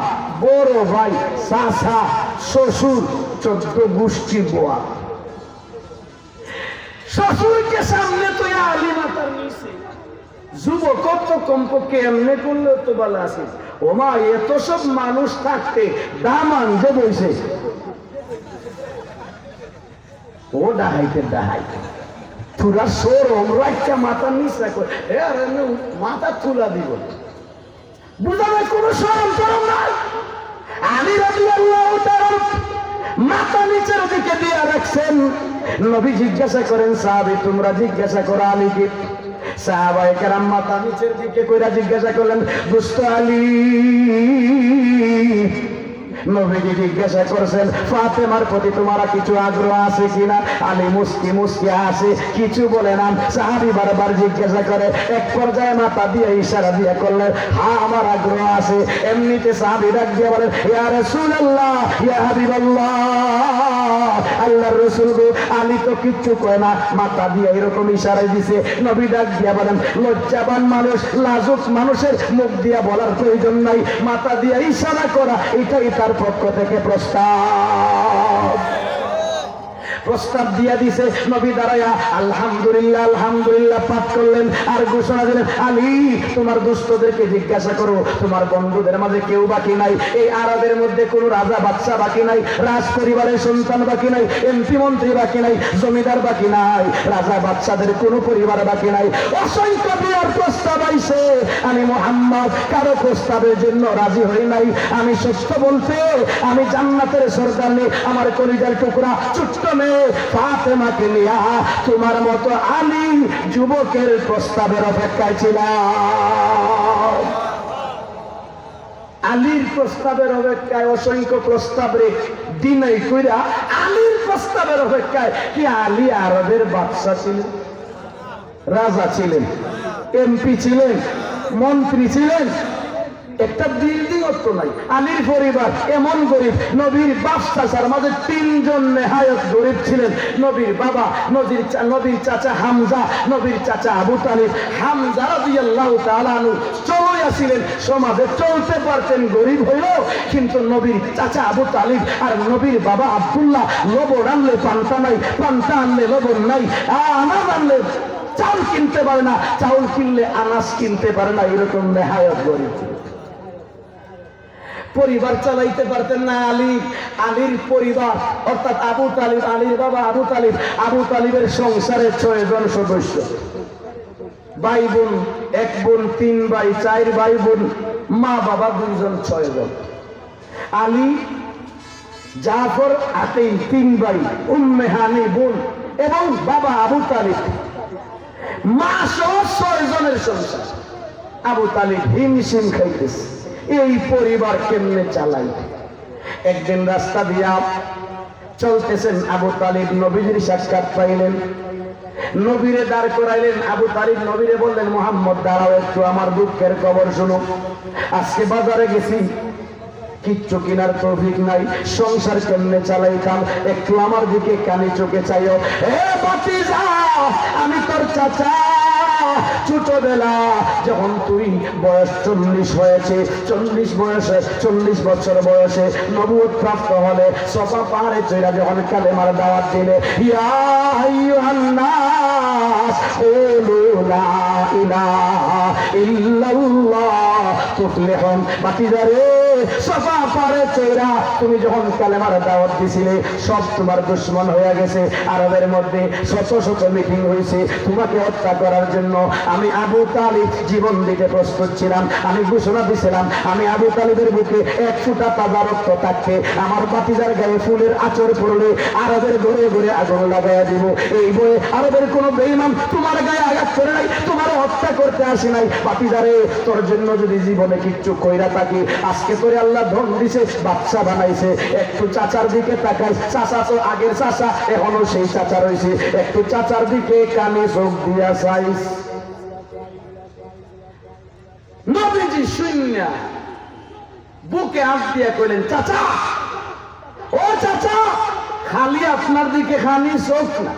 বড় ভাই, চাচা, শ্বশুর, 14 গোষ্ঠী বোয়া, শ্বশুরকে সামনে তো আলী মাতার নিচে। যুবক তো কমপক্ষে এমনি করলেও তো ভালো আছে। ওমা এত সব মানুষ থাকতে দামান যে বইছে, ও ডাহাইতে ডাহাইতে তুরা সরম রাখা মাথা নিচা করে মাথা তুলা দিব, বুঝাবে কোন সরম টরম নাই। আলী রাদিয়াল্লাহু তাআলা মাথা নিচের দিকে দিয়ে রাখছেন। নবী জিজ্ঞাসা করেন, সাহাবী তোমরা জিজ্ঞাসা করো আলীকে। সাহাবায়ে কেরাম মাথা নিচের দিকে কইরা জিজ্ঞাসা করলেন, দুষ্ট আলী। নবীজি জিজ্ঞাসা করছেন, ফাতেমার প্রতি তোমার কিছু আগ্রহ আছে কিনা? আলী মুস্কি মুস্কি আসে, কিছু বলে না। সাহাবী বারবার জিজ্ঞাসা করে, এক পর্যায়ে মাথা দিয়ে ইশারা দিয়ে করলেন, হ্যাঁ আমার আগ্রহ আছে। এমনিতে সাহাবী ডাক দিয়ে বলেন, ইয়া রাসূলুল্লাহ, ইয়া হাবিবাল্লাহ, আল্লাহর রাসূল গো। আলী তো কিচ্ছু কয় না, মাথা দিয়ে এরকম ইশারা দিছে। নবী ডাক দিয়ে বলেন, লজ্জাবান মানুষ, লাজুক মানুষের মুখ দিয়ে বলার প্রয়োজন নাই, মাথা দিয়ে ইশারা করা এটাই তার পক্ষ থেকে প্রস্তাব দিয়া দিছে। নবী দাঁড়ায়া আলহামদুলিল্লাহ আলহামদুলিল্লাহ পাঠ করলেন আর ঘোষণা দিলেন, আলী তোমার দুস্থদেরকে জিজ্ঞাসা করো, তোমার বন্ধুদের মাঝে কেউ বাকি নাই। এই আরবের মধ্যে কোনো রাজা বাদশা বাকি নাই, রাজ পরিবারের সন্তান বাকি নাই, এমপি মন্ত্রী বাকি নাই, জমিদার বাকি নাই, রাজা বাদশাদের কোনো পরিবার বাকি নাই। অসংখ্য বিয়ার প্রস্তাব আইছে, আমি মুহাম্মদ কারো প্রস্তাবের জন্য রাজি হই নাই। আমি সত্য বলতে আমি জান্নাতের সরকার নেই, আমার কলিজার টুকরা ছোট্ট মেয়ে ফাতেমাকে নিয়া তোমার মতো আলী যুবকের প্রস্তাবের অপেক্ষায় ছিলাম। আলীর প্রস্তাবের অপেক্ষায় অসংখ্য প্রস্তাব রে দিনাই কইরা আলীর প্রস্তাবের অপেক্ষায়। কি আলী আরবের বাদশা ছিলেন, রাজা ছিলেন, এমপি ছিলেন, মন্ত্রী ছিলেন, একটা বিল্ডিং তো নাই। আলীর পরিবার এমন গরিব, নবীর বাপ চাচার মাঝে 3 জন নেহায়ত গরিব ছিলেন। নবীর বাবা, নবীর চাচা হামজা, নবীর চাচা আবু তালিব। হামজা রাদিয়াল্লাহু তাআলা আনহু চলে আসিলেন, সমাজে চলতে পারতেন, গরিব হইলেও। কিন্তু নবীর চাচা আবু তালিব আর নবীর বাবা আব্দুল্লাহ লবণ আনলে পান্তা নাই, পান্তা আনলে লবণ নাই, আনাজ আনলে চাউল কিনতে পারে না, চাউল কিনলে আনাজ কিনতে পারে না, এরকম নেহায়ত গরিব ছিল। পরিবার চালাইতে পারতেন না আলী। আলীর পরিবার অর্থাৎ আবু তালিব, আলীর বাবা আবু তালিব, আবু তালিবের সংসারে 6 জন সদস্য, ভাই বোন 1 বোন, 3 ভাই, 4 ভাই বোন, মা বাবা 2 জন, 6 জন। আলী, জাফর, আকিল 3 ভাই, উম্মে হানি বোন এবং বাবা আবু তালিব, মা সহ 6 জনের সংসার। আবু তালিব হিমশিম খাইতেছে, এই পরিবার কেমনে চালাই। একদিন রাস্তা দিয়া চলতেছেন, আবু তালিব নবীজির সাক্ষাৎ পাইলেন, নবীরে দাঁড় করাইলেন। আবু তালিব নবীরে বললেন, মুহাম্মদ দাঁড়াও একটু, আমার দুঃখের খবর শুনো। আজকে বাজারে গেছি, কিচ্ছু কিনার তৌফিক নাই, সংসার কেমনে চালাইতাম, একটু আমার দিকে কানে চোখে চাইও। এ বাতিজা, আমি তোর চাচা, ছোটবেলা যখন তুই বয়স 40 হয়েছে, 40 বছর বয়সে নবুয়ত প্রাপ্ত হলে সফা পাহাড়ে চড়া যখন কালেমার দাওয়াত দিলে, ইয়া আইয়ুহান নাস কুলু লা ইলাহা ইল্লাল্লাহ তুফলিহুন। বাতিজারে, সফা পাহাড়ে চড়া তুমি যখন কালেমার দাওয়াত দিছিলে, সব তোমার দুশমন হয়ে গেছে। আরবের মধ্যে শত শত মিটিং হয়েছে তোমাকে হত্যা করার জন্য। আমি আবু তালিব জীবন দিতে প্রস্তুত ছিলাম। আমি ঘোষণা দিছিলাম, আমি আবু তালিবের বুকে এক ফুটা তাজা রক্ত থাকতে আমার বাতিজার গায়ে ফুলের আঁচড় পড়লে আরবের ঘরে ঘরে আগুন লাগাইয়া দিব। এই বয়ে আরবের কোন বেঈমান তোমার গায়ে আঘাত করে নাই, তোমার হত্যা করতে আসে নাই। বাতিজারে, তোর জন্য যদি জীবনে কিচ্ছু কইরা থাকি, আজকে করে আল্লাহ ধন দিছে, বাদশা বানাইছে। একটু চাচার দিকে তাকাই, চাচা তো আগের চাচা, এখনো সেই চাচা রয়েছে। একটু চাচার দিকে কানে চোখ দিয়া চাইস। নবীজি শূন্য বুকে হাত দিয়া কইলেন, চাচা, ও চাচা, খালি আপনার দিকে খালি চোখ না,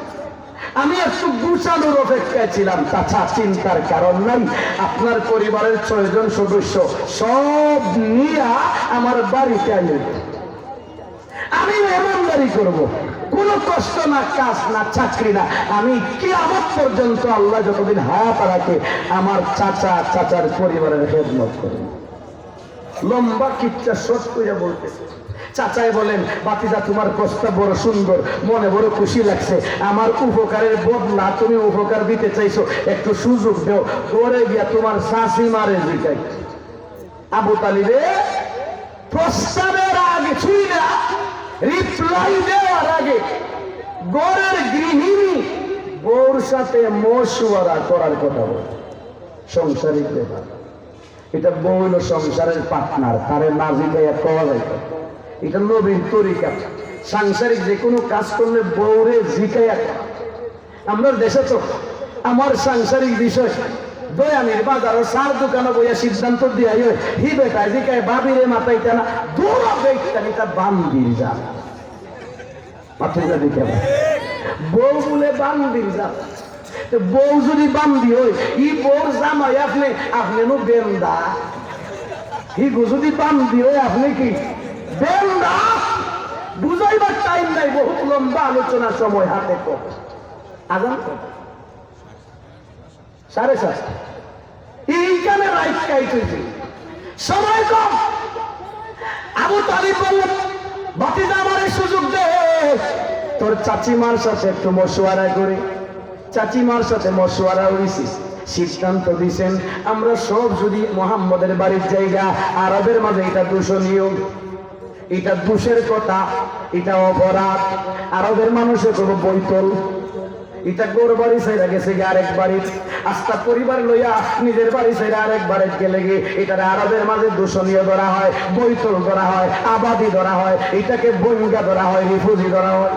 আমি একটু গুছানোর অপেক্ষায় ছিলাম। চাচা, চিন্তার কারণ নাই, আপনার পরিবারের 6 জন সদস্য সব নিয়ে আমার বাড়িতে আইলেন। আমি মেহমানদারি করব, কোনো কষ্ট না, কাজ না, চাকরি না। আমি কিয়ামত পর্যন্ত আল্লাহ যতদিন হায়াত রাখে আমার চাচার পরিবারের খেদমত করব। লম্বা কিচ্ছা শর্ট করে বলতেছে। চাচাই বলেন, বাতিজা, তোমার কষ্ট বড় সুন্দর, মনে বড় খুশি লাগছে। আমার উপকারের বদলা তুমি উপকার দিতে চাইছো, একটু সুযোগ দেও। ঘরে গিয়া তোমার শাশি মারে জিগাই। আবু তালিবে প্রস্তাবের আগে ছুঁই না, রিপ্লাই দেওয়ার আগে ঘরের গৃহিণী বউর সাথে মশওয়ারা করার কথা বলে। সংসারিক ব্যাপার, এটা বউ হলো সংসারের পার্টনার, তারে না জিগাইয়া কওয়া যায়। এটা নবীর তরিকা। সাংসারিক যে কোনো কাজ করলে বউরে জিগাইয়া। আমরা দেশে তো আমার সাংসারিক বিষয় দয়ানির বাজারও 4 দোকানে বইয়া সিদ্ধান্ত দিয়া হি বেটা জিকায় বাবিরে মাথাইতে না দৌড়া বেটানি তা বান্দির যান মাথাইটা দেখে বউ বলে বান্দির যান। বউ যদি বান্দি হয়, ই বউর জামাই আপনি নো বেন্দা। হি যদি বান্দি হয়, আপনি কি বেন্দা? বুঝাইবার টাইম নাই, বহুত লম্বা আলোচনার সময় হাতে কম। আজান 7:30 এইখানে রাইট কাইতেছে, সময় কম। আবু তালিব বললেন, ভাতিজা আমারে সুযোগ দে, তোর চাচিমার সাথে একটু মশওয়ারা করি। চাচিমার সাথে মশওয়ারা হইছি, সিদ্ধান্ত দিছেন আমরা সব যদি মুহাম্মদের বাড়ির জায়গা, আরবের মাঝে এটা দূষণীয়, এটা দোষের কথা, এটা অপরাধ। আরবের মানুষের কোনো বৈতল, এটা গোর বাড়ি ছেড়ে গেছে আরেক বাড়ি, আস্থা পরিবার লইয়া নিজের বাড়ি ছেড়ে আরেক বাড়ি গেলে গিয়ে এটা আরবের মাঝে দূষণীয় ধরা হয়, বৈতল ধরা হয়, আবাদি ধরা হয়, এটাকে বঙ্গা ধরা হয়, রিফুজি ধরা হয়।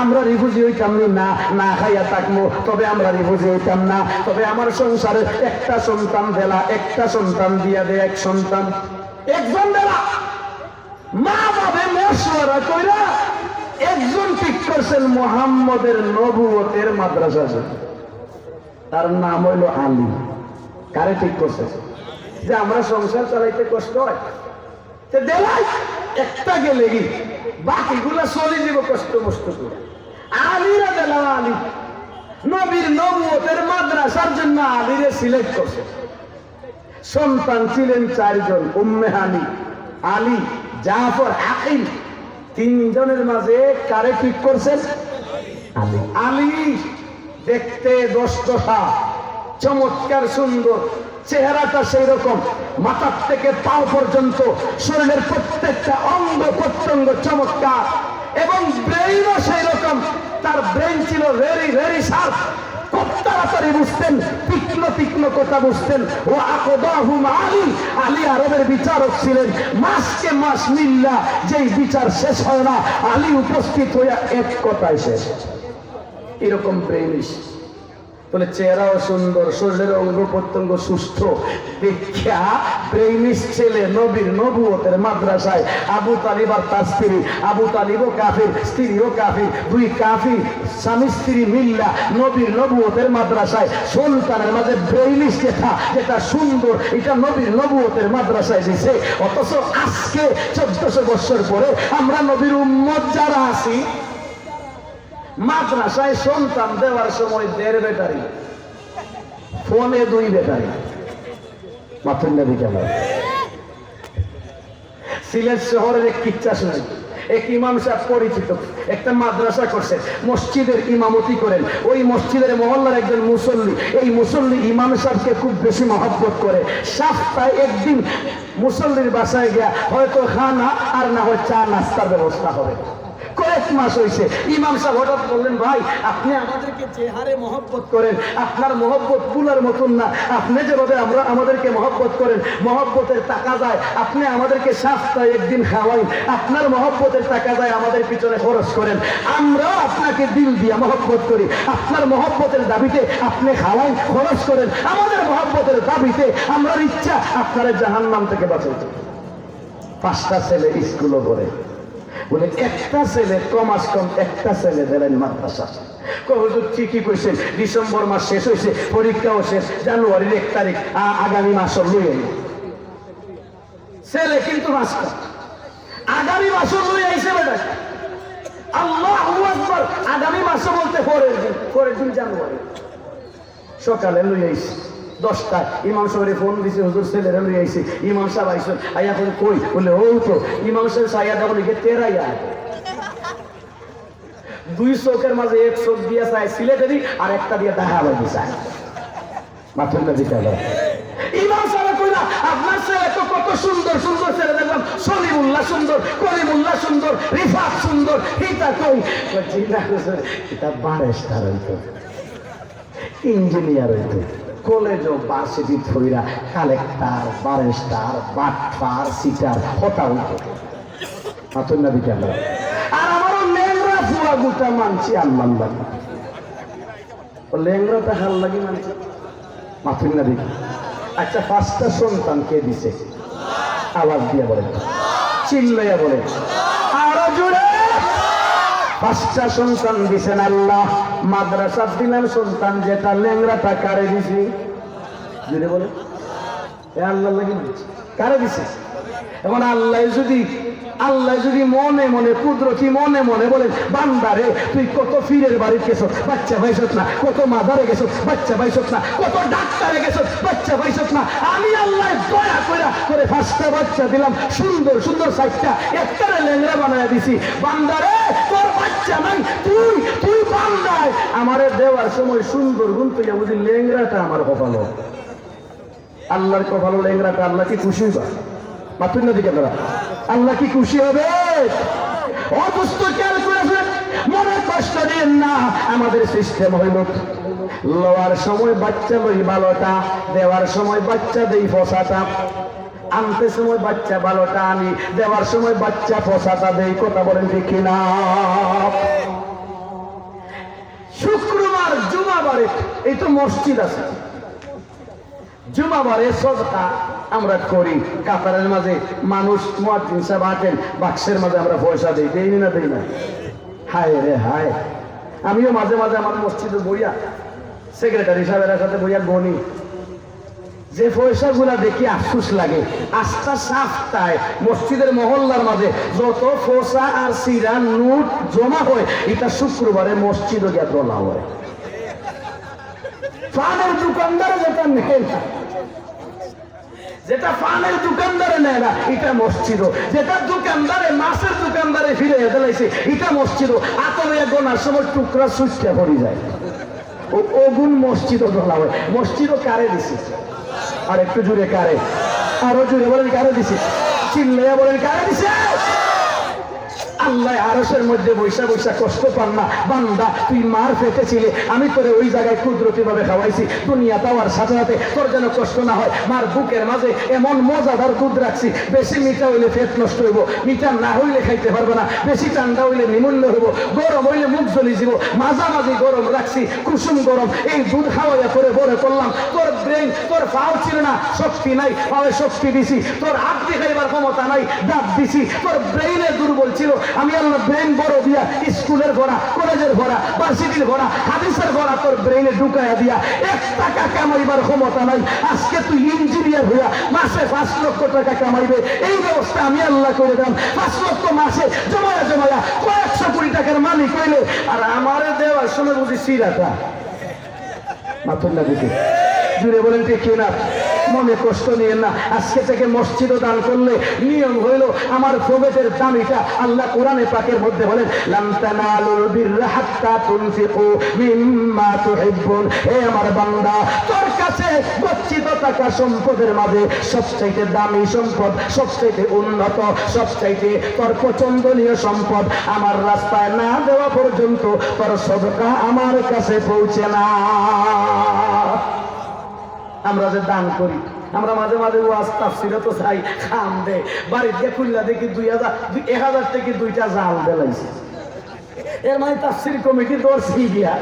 আমরা রিফুজি হইতাম না, না খাইয়া থাকবো, তবে আমরা রিফুজি হইতাম না। তবে আমার সংসারে একটা সন্তান দেলা, একটা সন্তান দিয়া দে, এক সন্তান একজন দেলা। মা বাবা মশওয়ারা কইরা একজন ঠিক করছেন মুহাম্মদের নবুয়তের মাদ্রাসা, তার নাম হইল আলী। কারে ঠিক করছে? যে আমরা সংসার চালাইতে কষ্ট হয়, দেলাই একটা গেলে কি বাকিগুলা চলে যাব কষ্ট মষ্ট করে। আলীরা দেলা, আলী নবীর নবুয়তের মাদ্রাসার জন্য আলীরে সিলেক্ট করছে। সন্তান ছিলেন 4 জন, উম্মে হানি, আলী, জাফর, আকিল। 3 জনের মাঝে কারে ঠিক করছেন? আলী। আলী দেখতে 10 দফা, চমৎকার সুন্দর, চেহারাটা সেই রকম, মাথার থেকে পাও পর্যন্ত শরীরের প্রত্যেকটা অঙ্গ প্রত্যঙ্গ চমৎকার, এবং ব্রেইনও সেই রকম। তার ব্রেইন ছিল ভেরি ভেরি শার্প, খুব তাড়াতাড়ি বুঝতেন, তীক্ষ্ণ কথা বুঝতেন। ও আকদাহুম আলী, আলী আরবের বিচারক ছিলেন। মাসকে মাস মিল্লা, যেই বিচার শেষ হয় না, আলী উপস্থিত হইয়া এক কথায় শেষ। এরকম ব্রেইনিশ বলে চেহারাও সুন্দর, শরীরের অঙ্গ প্রত্যঙ্গ সুস্থ, দেখা প্রেমিস ছেলে নবীর নবুয়তের মাদ্রাসায়। আবু তালিব আর তার স্ত্রী, আবু তালিবও কাফির, স্ত্রীও কাফির, দুই কাফির স্বামী স্ত্রী মিল্লা নবীর নবুয়তের মাদ্রাসায়। সন্তানের মাঝে ব্রেইলিশ যেটা সুন্দর, এটা নবীর নবুয়তের মাদ্রাসায় দিছে। অথচ আজকে 1400 বছর পরে আমরা নবীর উম্মত যারা আছি, মাদ্রাসায় সন্তান দেওয়ার সময় 1.5 ব্যাটারি, ফোনে 2 ব্যাটারি। মাথুর নবী কেমন? সিলেট শহরের এক কিচ্ছা শুনেন। এক ইমাম সাহেব পরিচিত একটা মাদ্রাসা করছে, মসজিদের ইমামতি করেন। ওই মসজিদের মহল্লার একজন মুসল্লি, এই মুসল্লি ইমাম সাহেবকে খুব বেশি মহব্বত করে। সপ্তাহে একদিন মুসল্লির বাসায় গিয়া হয়তো খানা আর না হয় চা নাস্তার ব্যবস্থা হবে। কয়েক মাস হয়েছে, ইমাম সাহেব হঠাৎ বললেন, ভাই আপনি আমাদেরকে যে হারে মহব্বত করেন, আপনার মহব্বত ভুলার মতন না। আপনি যেভাবে আমাদেরকে মহব্বত করেন, মহব্বতের টাকা যায় আপনি আমাদেরকে সপ্তাহে একদিন খাওয়াই, আপনার মহব্বতের টাকা যায় আমাদের পিছনে খরচ করেন। আমরাও আপনাকে দিল দিয়া মহব্বত করি, আপনার মহব্বতের দাবিতে আপনি খাওয়াই, খরচ করেন। আমাদের মহব্বতের দাবিতে আমরা ইচ্ছা আপনারা জাহান্নাম থেকে বাঁচাইতে। 5টা ছেলে স্কুলও করে, বলে একটা ছেলে কমাস কম একটা ছেলে দিলেন মাদ্রাসা। হুজুর ঠিকই কইছেন, ডিসেম্বর মাস শেষ হয়েছে, পরীক্ষাও শেষ, জানুয়ারির 1 তারিখ আগামী মাস লই ছেলে কিন্তু 5টা আগামী মাস লই আইছে। বেটা আল্লাহু আকবার, আগামী মাসে বলতে পরের দিন জানুয়ারি সকালে লই আইছে 10টায়। ইমাম সাহেবের ফোন দিছে, হুজুর ছেলেরা লই আইছে। ইমাম সাহেব আইসেন, আইয়া এখন কই? বলে ও তো। ইমাম সাহেব সাইয়া দেবো লিখে 13 2 চোখের মাঝে 1 চোখ দিয়া চায় সিলেটেরই, আর একটা দিয়ে দেখা লাগি চায়। মাথুর নবী কেমন? ইমাম সাহেব কইলা, আপনার ছেলে তো কত সুন্দর সুন্দর ছেলে দেখলাম, সলিমুল্লাহ সুন্দর, করিমুল্লাহ সুন্দর, রিফাত সুন্দর, এটা কই? এটা বারেস্টার হইতো, ইঞ্জিনিয়ার হইতো, কলেজ ও ভার্সিটি থইরা কালেক্টর, বারেস্টার, বাটপার, সিটার হতা হইতো। মাথুর নবী কেমন? আর আমারও লেংরা পুরা গোটা মানছি আল্লাহ লাগে, লেংরাটা হাল লাগি মানছি। মাথুর নবী। আচ্ছা 5টা সন্তান কে দিছে? আওয়াজ দিয়ে বলেন, চিল্লাইয়া বলেন, আরো জোরে। 5টা সন্তান দিছেন আল্লাহ। মাদ্রাসা দিলেন সন্তান, যেটা লেংরাটা কারে দিছি? জোরে বলে, আল্লাহ লাগি কারে দিছে? এখন আল্লাহ যদি মনে মনে কুদরতি মনে মনে বলেন, বান্দারে তুই কত ফিরের বাড়ি গেছ, বাচ্চা পাইছত না, কত মাদারে গেছ, বাচ্চা পাইছত না, কত ডাক্তারে গেছ, বাচ্চা পাইছত না, আমি আল্লাহ দয়া কইরা করে 5টা বাচ্চা দিলাম, সুন্দর সুন্দর 4টা, একটারে লেংরা বানায় দিছি। বান্দারে তোর বাচ্চা নাই, তুই বান্দায় আমারে দেওয়ার সময় সুন্দর গুণ তুই বুঝি লেংরাটা আমার কপালো। আল্লাহর কপালো লেংরাটা, আল্লাহ কি খুশি হইবা? মাথুর নদী কেন? আল্লাহ কি খুশি হবে? অবস্থা খেয়াল করেছেন, মনে কষ্ট দেন না। আমাদের সিস্টেম হইল লওয়ার সময় বাচ্চা লই ভালোটা, দেওয়ার সময় বাচ্চা দেই ফসাটা, আনতে সময় বাচ্চা ভালোটা আনি, দেওয়ার সময় বাচ্চা ফসাটা দেই। কথা বলেন ঠিক কিনা? শুক্রবার জুমাবারে এই তো মসজিদ আছে, জুমাবারে সদকা আমরা করি। কাতারের মাঝে মানুষ মুয়াজ্জিন সাহেব আছেন, বাক্সের মাঝে আমরা পয়সা দিই, দেই না দেই না? হায় রে হায়, আমিও মাঝে মাঝে আমার মসজিদে বইয়া সেক্রেটারি সাহেবের সাথে বইয়া গণি, যে পয়সাগুলা দেখি আফসোস লাগে। 8টা সপ্তাহে মসজিদের মহল্লার মাঝে যত পয়সা আর সিরা নোট জমা হয়, এটা শুক্রবারে মসজিদে গিয়ে তোলা হয়। পানের দোকানদারে যেটা নেয় না, যেটা পানের দোকানদারে নেয় না, এটা মসজিদ। যেটা দোকানদারে মাছের দোকানদারে ফিরে দিলাইছে, এটা মসজিদ। আতরে গোনার সময় টুকরা সুচটা পড়ে যায়, ওগুন মসজিদও ধরা হয়। মসজিদও কারে দিছে? আর একটু জুড়ে কারে? আরো জুড়ে বলেন, কারে দিছে? চিল্লাইয়া বলেন, কারে দিছে? আল্লাহ আরশের মধ্যে বৈশা বৈশা কষ্ট পান না, বান্দা তুই মার ফেটেছিলে, আমি তোরে ওই জায়গায় কুদরতি ভাবে খাওয়াইছি, দুনিয়া দেওয়ার সাথে সাথে তোর যেন কষ্ট না হয়। মার বুকের মাঝে এমন মজাদার দুধ রাখছি, বেশি মিঠা হইলে পেট নষ্ট হইব, মিঠা না হইলে খাইতে পারবে না, বেশি ঠান্ডা হইলে নিমূল্য হইব, গরম হইলে মুখ জ্বলি যাব, মাঝামাঝি গরম রাখছি, কুসুম গরম। এই দুধ খাওয়াইয়া করে বড় করলাম। তোর ব্রেন, তোর পাও ছিল না, শক্তি নাই, পাওয়ে শক্তি দিছি। তোর হাত দিয়ে খাইবার ক্ষমতা নাই, দাঁত দিছি। তোর ব্রেইনে দুর্বল ছিল, আমি আল্লাহ ব্রেন বড় দিয়া স্কুলের ভরা, কলেজের ভরা, ভার্সিটির ভরা, হাদিসের ভরা তোর ব্রেইনে ঢুকাইয়া দিয়া 1 টাকা কামাইবার ক্ষমতা নাই। আজকে তুই ইঞ্জিনিয়ার হইয়া মাসে 5 লক্ষ টাকা কামাইবে, এই ব্যবস্থা আমি আল্লাহ করে দিলাম। 5 লক্ষ মাসে জমায়া জমায়া কয়েকশো কোটি টাকার মালিক হইলে, আর আমারে দেওয়ার সময় বুঝি সিরাটা মাথুর না দিতে জুড়ে বলেন ঠিক কিনা? মনে কষ্ট নিয়ে না। আজকে থেকে মসজিদও দান করলে নিয়ম হইল আমার প্রবেটের দামিটা আল্লাহ কোরআনে পাকের মধ্যে বলেন, লান তানালুল বিররা হাত্তা তুনফিকু মিম্মা তুহিব্বুন। হে আমার বান্দা, তোর কাছে গচ্ছিত টাকা সম্পদের মাঝে সবচাইতে দামি সম্পদ, সবচাইতে উন্নত, সবচাইতে তোর পছন্দনীয় সম্পদ আমার রাস্তায় না দেওয়া পর্যন্ত তোর সদকা আমার কাছে পৌঁছে না। আমরা যে দান করি, আমরা মাঝে মাঝে ওয়াজ তাফসিরে তো চাই, খাম দে বাড়ির দিয়ে খুললা দেখি 1000 থেকে 2টা জাল দেলাইছে। এর মানে তাফসির কমিটি দর্শি গিয়া,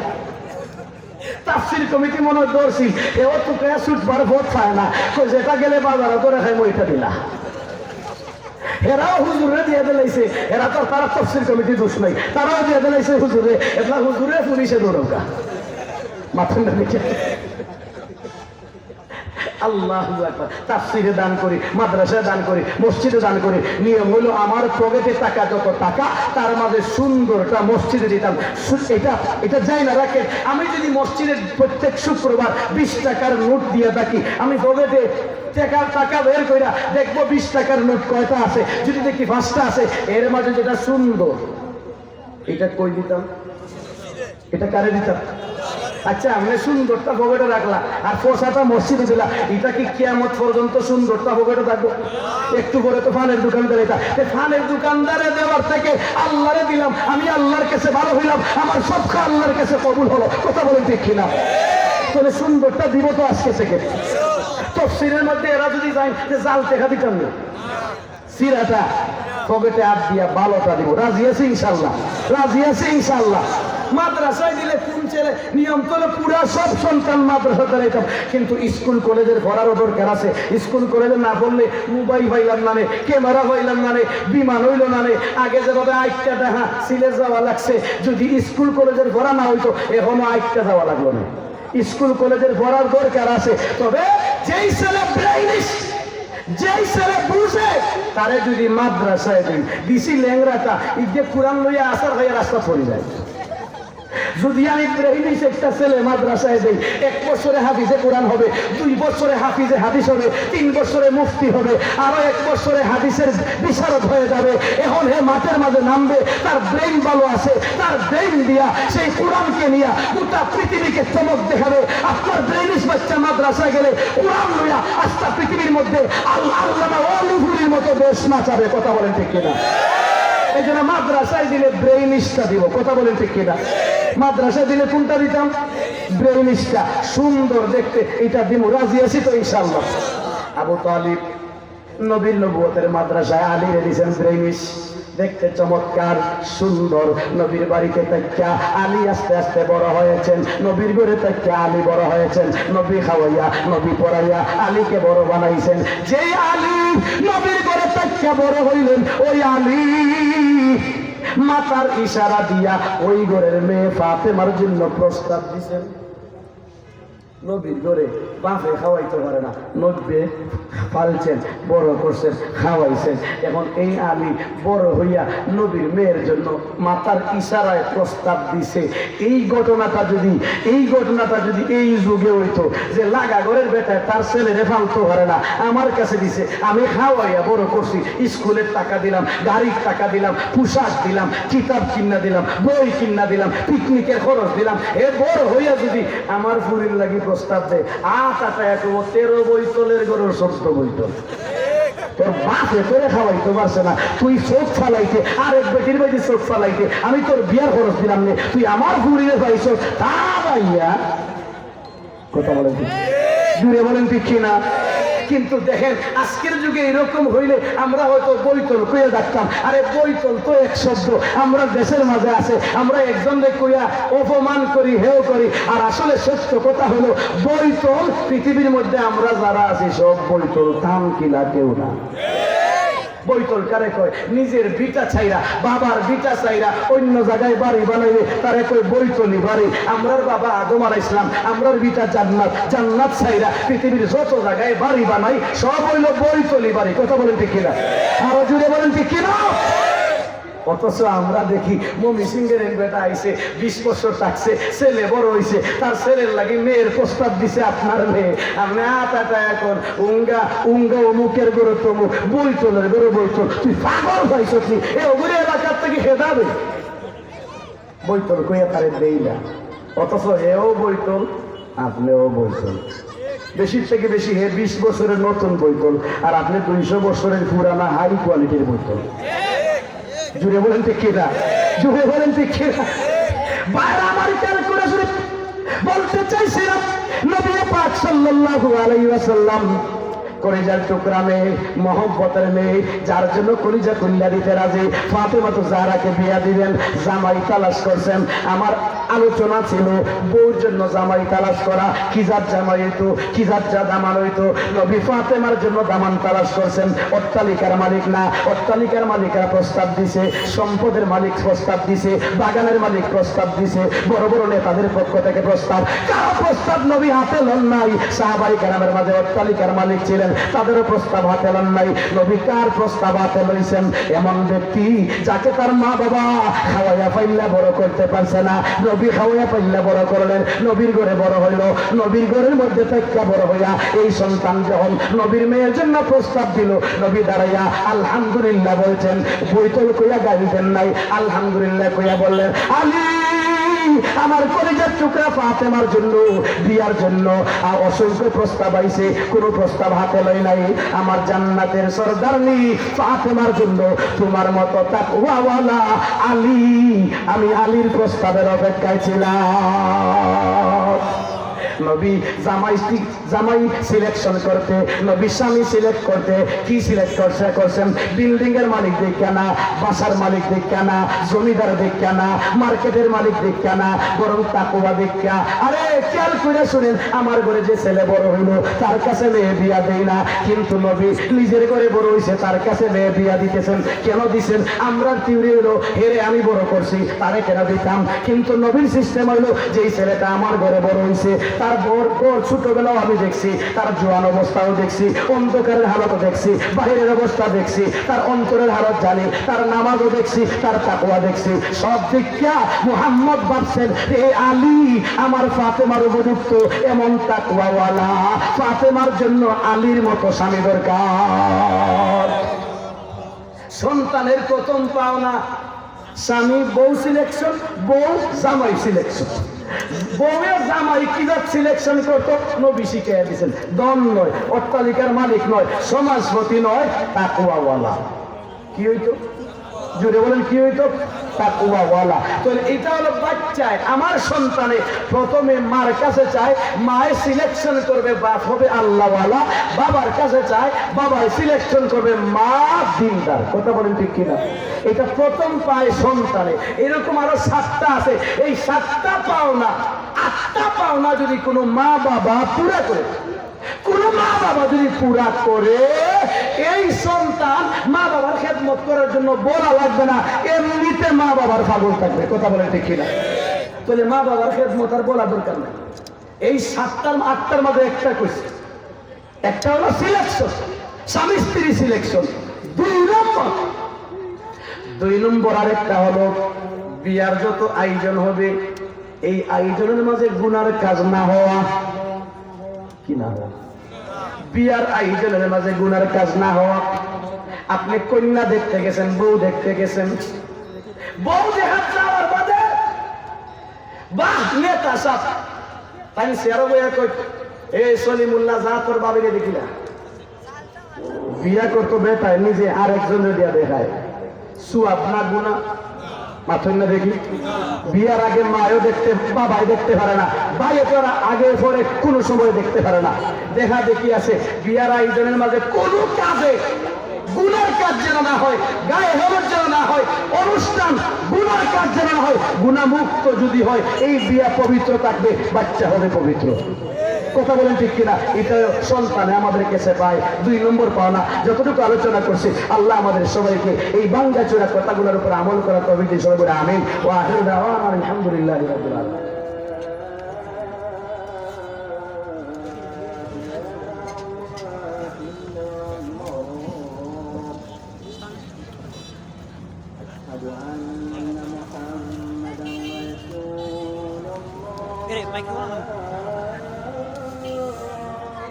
তাফসির কমিটি মনে হয় দর্শি, এও তো কেয়া ছুটবার ভোট পায় না, যেটা গেলে বাজারে ধরে খাই ওইটা দিলা। এরাও হুজুরে দিয়ে দিলাইছে, এরা তো তারা তাফসির কমিটি দোষ নাই, তারাও দিয়ে দিলাইছে হুজুরে, এগুলা হুজুরে পুলিশে দৌড়কা মাথা নিচে। আল্লাহু আকবার। তাফসিরে দান করি, মাদ্রাসায় দান করি, মসজিদে দান করি। নিয়ম হলো আমার পকেটে টাকা যত টাকা, তার মাঝে সুন্দরটা মসজিদে দিতাম। এটা যাই না রাখেন, আমি যদি মসজিদের প্রত্যেক শুক্রবার 20 টাকার নোট দিয়ে থাকি, আমি পকেটে টাকা বের কইরা দেখবো 20 টাকার নোট কয়টা আছে, যদি দেখি 5টা আছে, এর মাঝে যেটা সুন্দর এটা কই দিতাম, এটা কারে দিতাম? আচ্ছা, আমি সুন্দরটা পকেটে রাখলাম আর পোষাটা মসজিদে দিলাম, এটা কি কিয়ামত পর্যন্ত সুন্দরটা পকেটে থাকবো? একটু পরে তো ফানের দোকানদার, এটা ফানের দোকানদারে দেওয়ার থেকে আল্লাহরে দিলাম, আমি আল্লাহর কাছে ভালো হইলাম, আমার সব আল্লাহর কাছে কবুল হলো। কথা বলেন ঠিক কিনা? তাহলে সুন্দরটা দিব তো আজকে থেকে। তফসিরের মধ্যে এরা যদি যায় যে জাল দেখা দিতাম না, সিরাটা পকেটে হাত দিয়া ভালোটা দিব। রাজি আছে ইনশাল্লাহ? রাজি আছে ইনশাল্লাহ? মাদ্রাসায় দিলে কোন ছেলে, নিয়ম তো পুরা সব সন্তান মাদ্রাসা দাঁড়াইতাম, কিন্তু স্কুল কলেজের পড়ারও দরকার আছে। স্কুল কলেজে না পড়লে মোবাইল পাইলাম না, ক্যামেরা পাইলাম না, বিমান হইল না, আগে যেভাবে আইটটা দেখা সিলে যাওয়া লাগছে, যদি স্কুল কলেজের পড়া না হইতো এখনো আইটটা যাওয়া লাগলো না। স্কুল কলেজের পড়ার দরকার আছে, তবে যেই ছেলে ব্রেইনিশ, যেই ছেলে বুঝে, তারে যদি মাদ্রাসায় দিই দিছি ল্যাংরাটা ইদে কোরআন লইয়া আসার হয়ে রাস্তা পড়ে যায়। যদি আমি ব্রেইনিশ একটা ছেলে মাদ্রাসায় দেই, 1 বছরে হাফিজে কোরআন হবে, 2 বছরে হাফিজে হাদিস হবে, 3 বছরে মুফতি হবে, আরো 1 বছরে হাদিসের বিশারদ হয়ে যাবে। এখন হে মাঠের মাঝে নামবে, তার ব্রেইন ভালো আছে, তার ব্রেইন দিয়া সেই কোরআনকে নিয়ে গোটা পৃথিবীকে চমক দেখাবে। আপনার ব্রেইনিশ বাচ্চা মাদ্রাসায় গেলে কোরআন লইয়া আস্থা পৃথিবীর মধ্যে আল্লামা ওয়ালিপুরির মতো দেশ নাচাবে। কথা বলেন ঠিক কিনা? এই জন্য মাদ্রাসায় দিলে ব্রেইনিশটা দিব। কথা বলেন ঠিক কিনা? মাদ্রাসায় দিলে কোনটা দিতাম? ব্রেইনিশটা, সুন্দর দেখতে, এটা দিব। রাজি আছি তো ইনশাআল্লাহ? আবু তালিব নবীর নবুয়তের মাদ্রাসায় আলী দিয়েছেন ব্রেইনিশ, দেখতে চমৎকার সুন্দর। নবীর বাড়িতে তাইকা আলী আস্তে আস্তে বড় হয়েছেন, নবীর ঘরে তাইকা আলী বড় হয়েছেন। নবী খাওয়াইয়া, নবী পড়াইয়া আলীকে বড় বানাইছেন। যে আলী নবীর ঘরে তাইকা বড় হইলেন, ওই আলী মাতার ইশারা দিয়া ওই ঘরের মেয়ে ফাতেমার জন্য প্রস্তাব দিছেন। নবীর ঘরে বাপে খাওয়াইতে পারে না, নবী পালছেন, বড় করছেন, খাওয়াইছেন। এখন এই আলী বড় হইয়া নবীর মেয়ের জন্য মাতার ইশারায় প্রস্তাব দিছে। এই ঘটনাটা যদি এই যুগে হইতো, যে লাগা ঘরের বেটায় তার ছেলেরে ফালতে পারে না, আমার কাছে দিছে, আমি খাওয়াইয়া বড় করছি, স্কুলের টাকা দিলাম, গাড়ির টাকা দিলাম, পোশাক দিলাম, কিতাব কিনা দিলাম, বই কিনা দিলাম, পিকনিকের খরচ দিলাম, এ বড় হইয়া যদি আমার ফুরির লাগি প্রস্তাব দেয়, 8 13 বৈতলের গরুর 14 বৈতল। তোর বাপে তোরে খাওয়াইতে পারছে না, তুই চোখ ফালাইতে আর এক বেটির বাড়ি চোখ ফালাইতে আমি তোর বিয়ার খরচ দিলাম নে, তুই আমার ঘুরিয়ে পাইছ তা ভাইয়া। কথা বলেন ঠিক, জুড়ে বলেন ঠিক কিনা? কিন্তু দেখেন আজকের যুগে এরকম হইলে আমরা হয়তো বৈতল কইয়া ডাকতাম, আরে বৈতল তো এক শব্দ আমরা দেশের মাঝে আছে, আমরা একজনকে কইয়া অপমান করি, হেও করি। আর আসলে সত্য কথা হলো বৈতল পৃথিবীর মধ্যে আমরা যারা আছি সব বৈতল, থাম কিনা কেউ না। বৈতল কারে কয়? নিজের বিটা ছাইরা, বাবার বিটা ছাইরা অন্য জায়গায় বাড়ি বানাইলে তারে কয় বৈতলি বাড়ি। আমরার বাবা আদম আলাইহিস সালাম, আমরার বিটা জান্নাত, জান্নাত ছাইরা পৃথিবীর যত জায়গায় বাড়ি বানাই সব হইল বৈতলি বাড়ি। কথা বলেন ঠিক কিনা? আরো জুড়ে বলেন ঠিক কিনা? অথচ আমরা দেখি মমি সিংহের বেটা আইছে, 20 বছর থাকছে, ছেলে বড় হয়েছে, তার ছেলের লাগে মেয়ের প্রস্তাব দিছে আপনার মেয়ে। আপনি আতাটা এখন উঙ্গা উঙ্গা অমুকের গরু তমুক, বৈতলের গরু বৈতল। তুই পাগল হয়েছ কি? এ ওগুলি এলাকার থেকে হেদাবে বৈতল কইয়া তারে দেই না, অথচ এও বৈতল আপনিও বৈতল। বেশির থেকে বেশি হে 20 বছরের নতুন বৈতল, আর আপনি 200 বছরের পুরানা হাই কোয়ালিটির বৈতল। জুড়ে বলেন ঠিক কিনা? জুড়ে বলেন ঠিক কিনা? বাইরে আমার ক্যালকুলেশনে বলতে চাইছিলাম নবী পাক সাল্লাল্লাহু আলাইহি ওয়াসাল্লাম কলিজার টুকরা মেয়ে, মহব্বতের মেয়ে, যার জন্য কলিজা কুল্লা দিতে রাজি, ফাতেমা তো জাহরাকে বিয়া দিবেন, জামাই তালাশ করছেন। আমার আলোচনা ছিল বউর জন্য জামাই তালাশ করা, কি যার জামাই হইতো, কি যার যা দামান হইতো। নবী ফাতেমার জন্য দামান তালাশ করছেন। অট্টালিকার মালিক না, অট্টালিকার মালিকরা প্রস্তাব দিছে, সম্পদের মালিক প্রস্তাব দিছে, বাগানের মালিক প্রস্তাব দিছে, বড় বড় নেতাদের পক্ষ থেকে প্রস্তাব। কারো প্রস্তাব নবী হাতে লন নাই। সাহাবাই কেরামের মাঝে অট্টালিকার মালিক ছিলেন, তাদেরও প্রস্তাব হাতে লন নাই। নবী কার প্রস্তাব হাতে লইছেন? এমন ব্যক্তি যাকে তার মা বাবা খাওয়াইয়া পাইল্লা বড় করতে পারছে না, নবী খাওয়াইয়া পাইল্লা বড় করলেন, নবীর ঘরে বড় হইল, নবীর ঘরের মধ্যে থাকা বড় হইয়া এই সন্তান যখন নবীর মেয়ের জন্য প্রস্তাব দিল, নবী দাঁড়াইয়া আলহামদুলিল্লাহ বলছেন, বৈতল কইয়া গালি দেন নাই, আলহামদুলিল্লাহ কইয়া বললেন, আলী আমার কলিজার টুকরা ফাতেমার জন্য বিয়ার জন্য অসংখ্য প্রস্তাব আইছে, কোনো প্রস্তাব হাতে লই নাই। আমার জান্নাতের সরদারনি ফাতেমার জন্য তোমার মতো তাকওয়াওয়ালা আলী, আমি আলীর প্রস্তাবের অপেক্ষায় ছিলাম। নবী জামাই সিলেকশন করতে, নবী স্বামী সিলেক্ট করতে কি সিলেক্ট করছেন? বিল্ডিং এর মালিক দেখা না, বাসার মালিক দেখা না, জমিদার দেখা না, মার্কেটের মালিক দেখা না, বরং তাকওয়া দেখা। আরে খেয়াল করে শুনেন, আমার ঘরে যে ছেলে বড় হইল তার কাছে মেয়ে বিয়া দেই না, কিন্তু নবী নিজের ঘরে বড় হইছে তার কাছে মেয়ে বিয়া দিতেছেন। কেন দিচ্ছেন? আমরা থিওরি হইলো হেরে আমি বড় করছি তারে কেন দিতাম, কিন্তু নবীর সিস্টেম হইলো যেই ছেলেটা আমার ঘরে বড় হইছে তার বড় ছোটবেলাও আমি দেখছি, তার জোয়ান অবস্থাও দেখছি, অন্ধকারের হালতও দেখছি, বাহিরের অবস্থা দেখছি, তার অন্তরের হালত জানি, তার নামাজও দেখছি, তার তাকওয়া দেখছি। সব দিকটা মুহাম্মদ ভাবছেন এই আলী আমার ফাতেমার উপযুক্ত, এমন তাকওয়াওয়ালা ফাতেমার জন্য আলীর মতো স্বামী দরকার। সন্তানের প্রথম পাওনা স্বামী বউ সিলেকশন, বউ জামাই সিলেকশন। বউয়ের জামাই কি যাত সিলেকশন করতো? নবী শিখিয়ে দিয়েছেন। দম নয়, অট্টালিকার মালিক নয়, সমাজপতি নয়, তাকওয়াওয়ালা। কি হইতো? জুড়ে বলেন কি হইতো? তাকওয়াওয়ালা। তো এটা হলো বাচ্চায় আমার সন্তানে প্রথমে মার কাছে চায়, মায়ের সিলেকশন করবে বাপ হবে আল্লাহওয়ালা, বাবার কাছে চায়, বাবার সিলেকশন করবে মা দিনদার। কথা বলেন ঠিক কিনা? এটা প্রথম পায় সন্তানে। এরকম আরো 7টা আছে। এই 7টা পাওনা, 8টা পাওনা যদি কোনো মা বাবা পুরা করে, কোন মা বাবা যদি পুরা করে, এই সন্তান মা বাবার খেদমত করার জন্য বলা লাগবে না, এমনিতে মা বাবার পাগল থাকবে। কথা বলে ঠিক কিনা? তাহলে মা বাবার খেদমত আর বলা দরকার নেই। এই 8টার মধ্যে একটা কইছে, একটা হলো সিলেকশন, স্বামী স্ত্রী সিলেকশন। 2 নম্বর আরেকটা হলো বিয়ার যত আয়োজন হবে এই আয়োজনের মাঝে গুনার কাজ না হওয়া। কি না হওয়া? বিয়ার আয়োজনের মাঝে গুনার কাজ না হওয়া। আপনি কন্যা দেখতে গেছেন, বউ দেখতে গেছেন, বউ দেখা যাওয়ার বাদে বাহ নেতা সাপ তাই সেরো বইয়া কই, এ সলিমুল্লাহ যা তোর বাবিরে দেখিলা বিয়া করতো বেটায় নিজে আরেকজনের দিয়া দেখায়, সুয়াব না গুনা? মাথুন না দেখি, বিয়ার আগে মায়ও দেখতে, বাবাই দেখতে পারে না, ভাইয়ে তোরা আগে পরে কোনো সময় দেখতে পারে না। দেখা দেখি আছে বিয়ার আয়োজনের মাঝে কোনো কাজে গুনার কাজ যেন না হয়, গায়ে হলুদ যেন না হয়, অনুষ্ঠান গুনার কাজ যেন না হয়, গুনামুক্ত যদি হয় এই বিয়া পবিত্র থাকবে, বাচ্চা হবে পবিত্র। কথা বলেন ঠিক কিনা? এটা সন্তানে আমাদের কাছে পায়। 2 নম্বর পাওনা যতটুকু আলোচনা করছি, আল্লাহ আমাদের সবাইকে এই বাঙ্গাচোরা কথাগুলোর উপর আমল করা তৌফিক দিন, সবাই বলে আমিন। ওয়া আখিরু দাওয়ানা আলহামদুলিল্লাহি রাব্বিল আলামিন। Mike,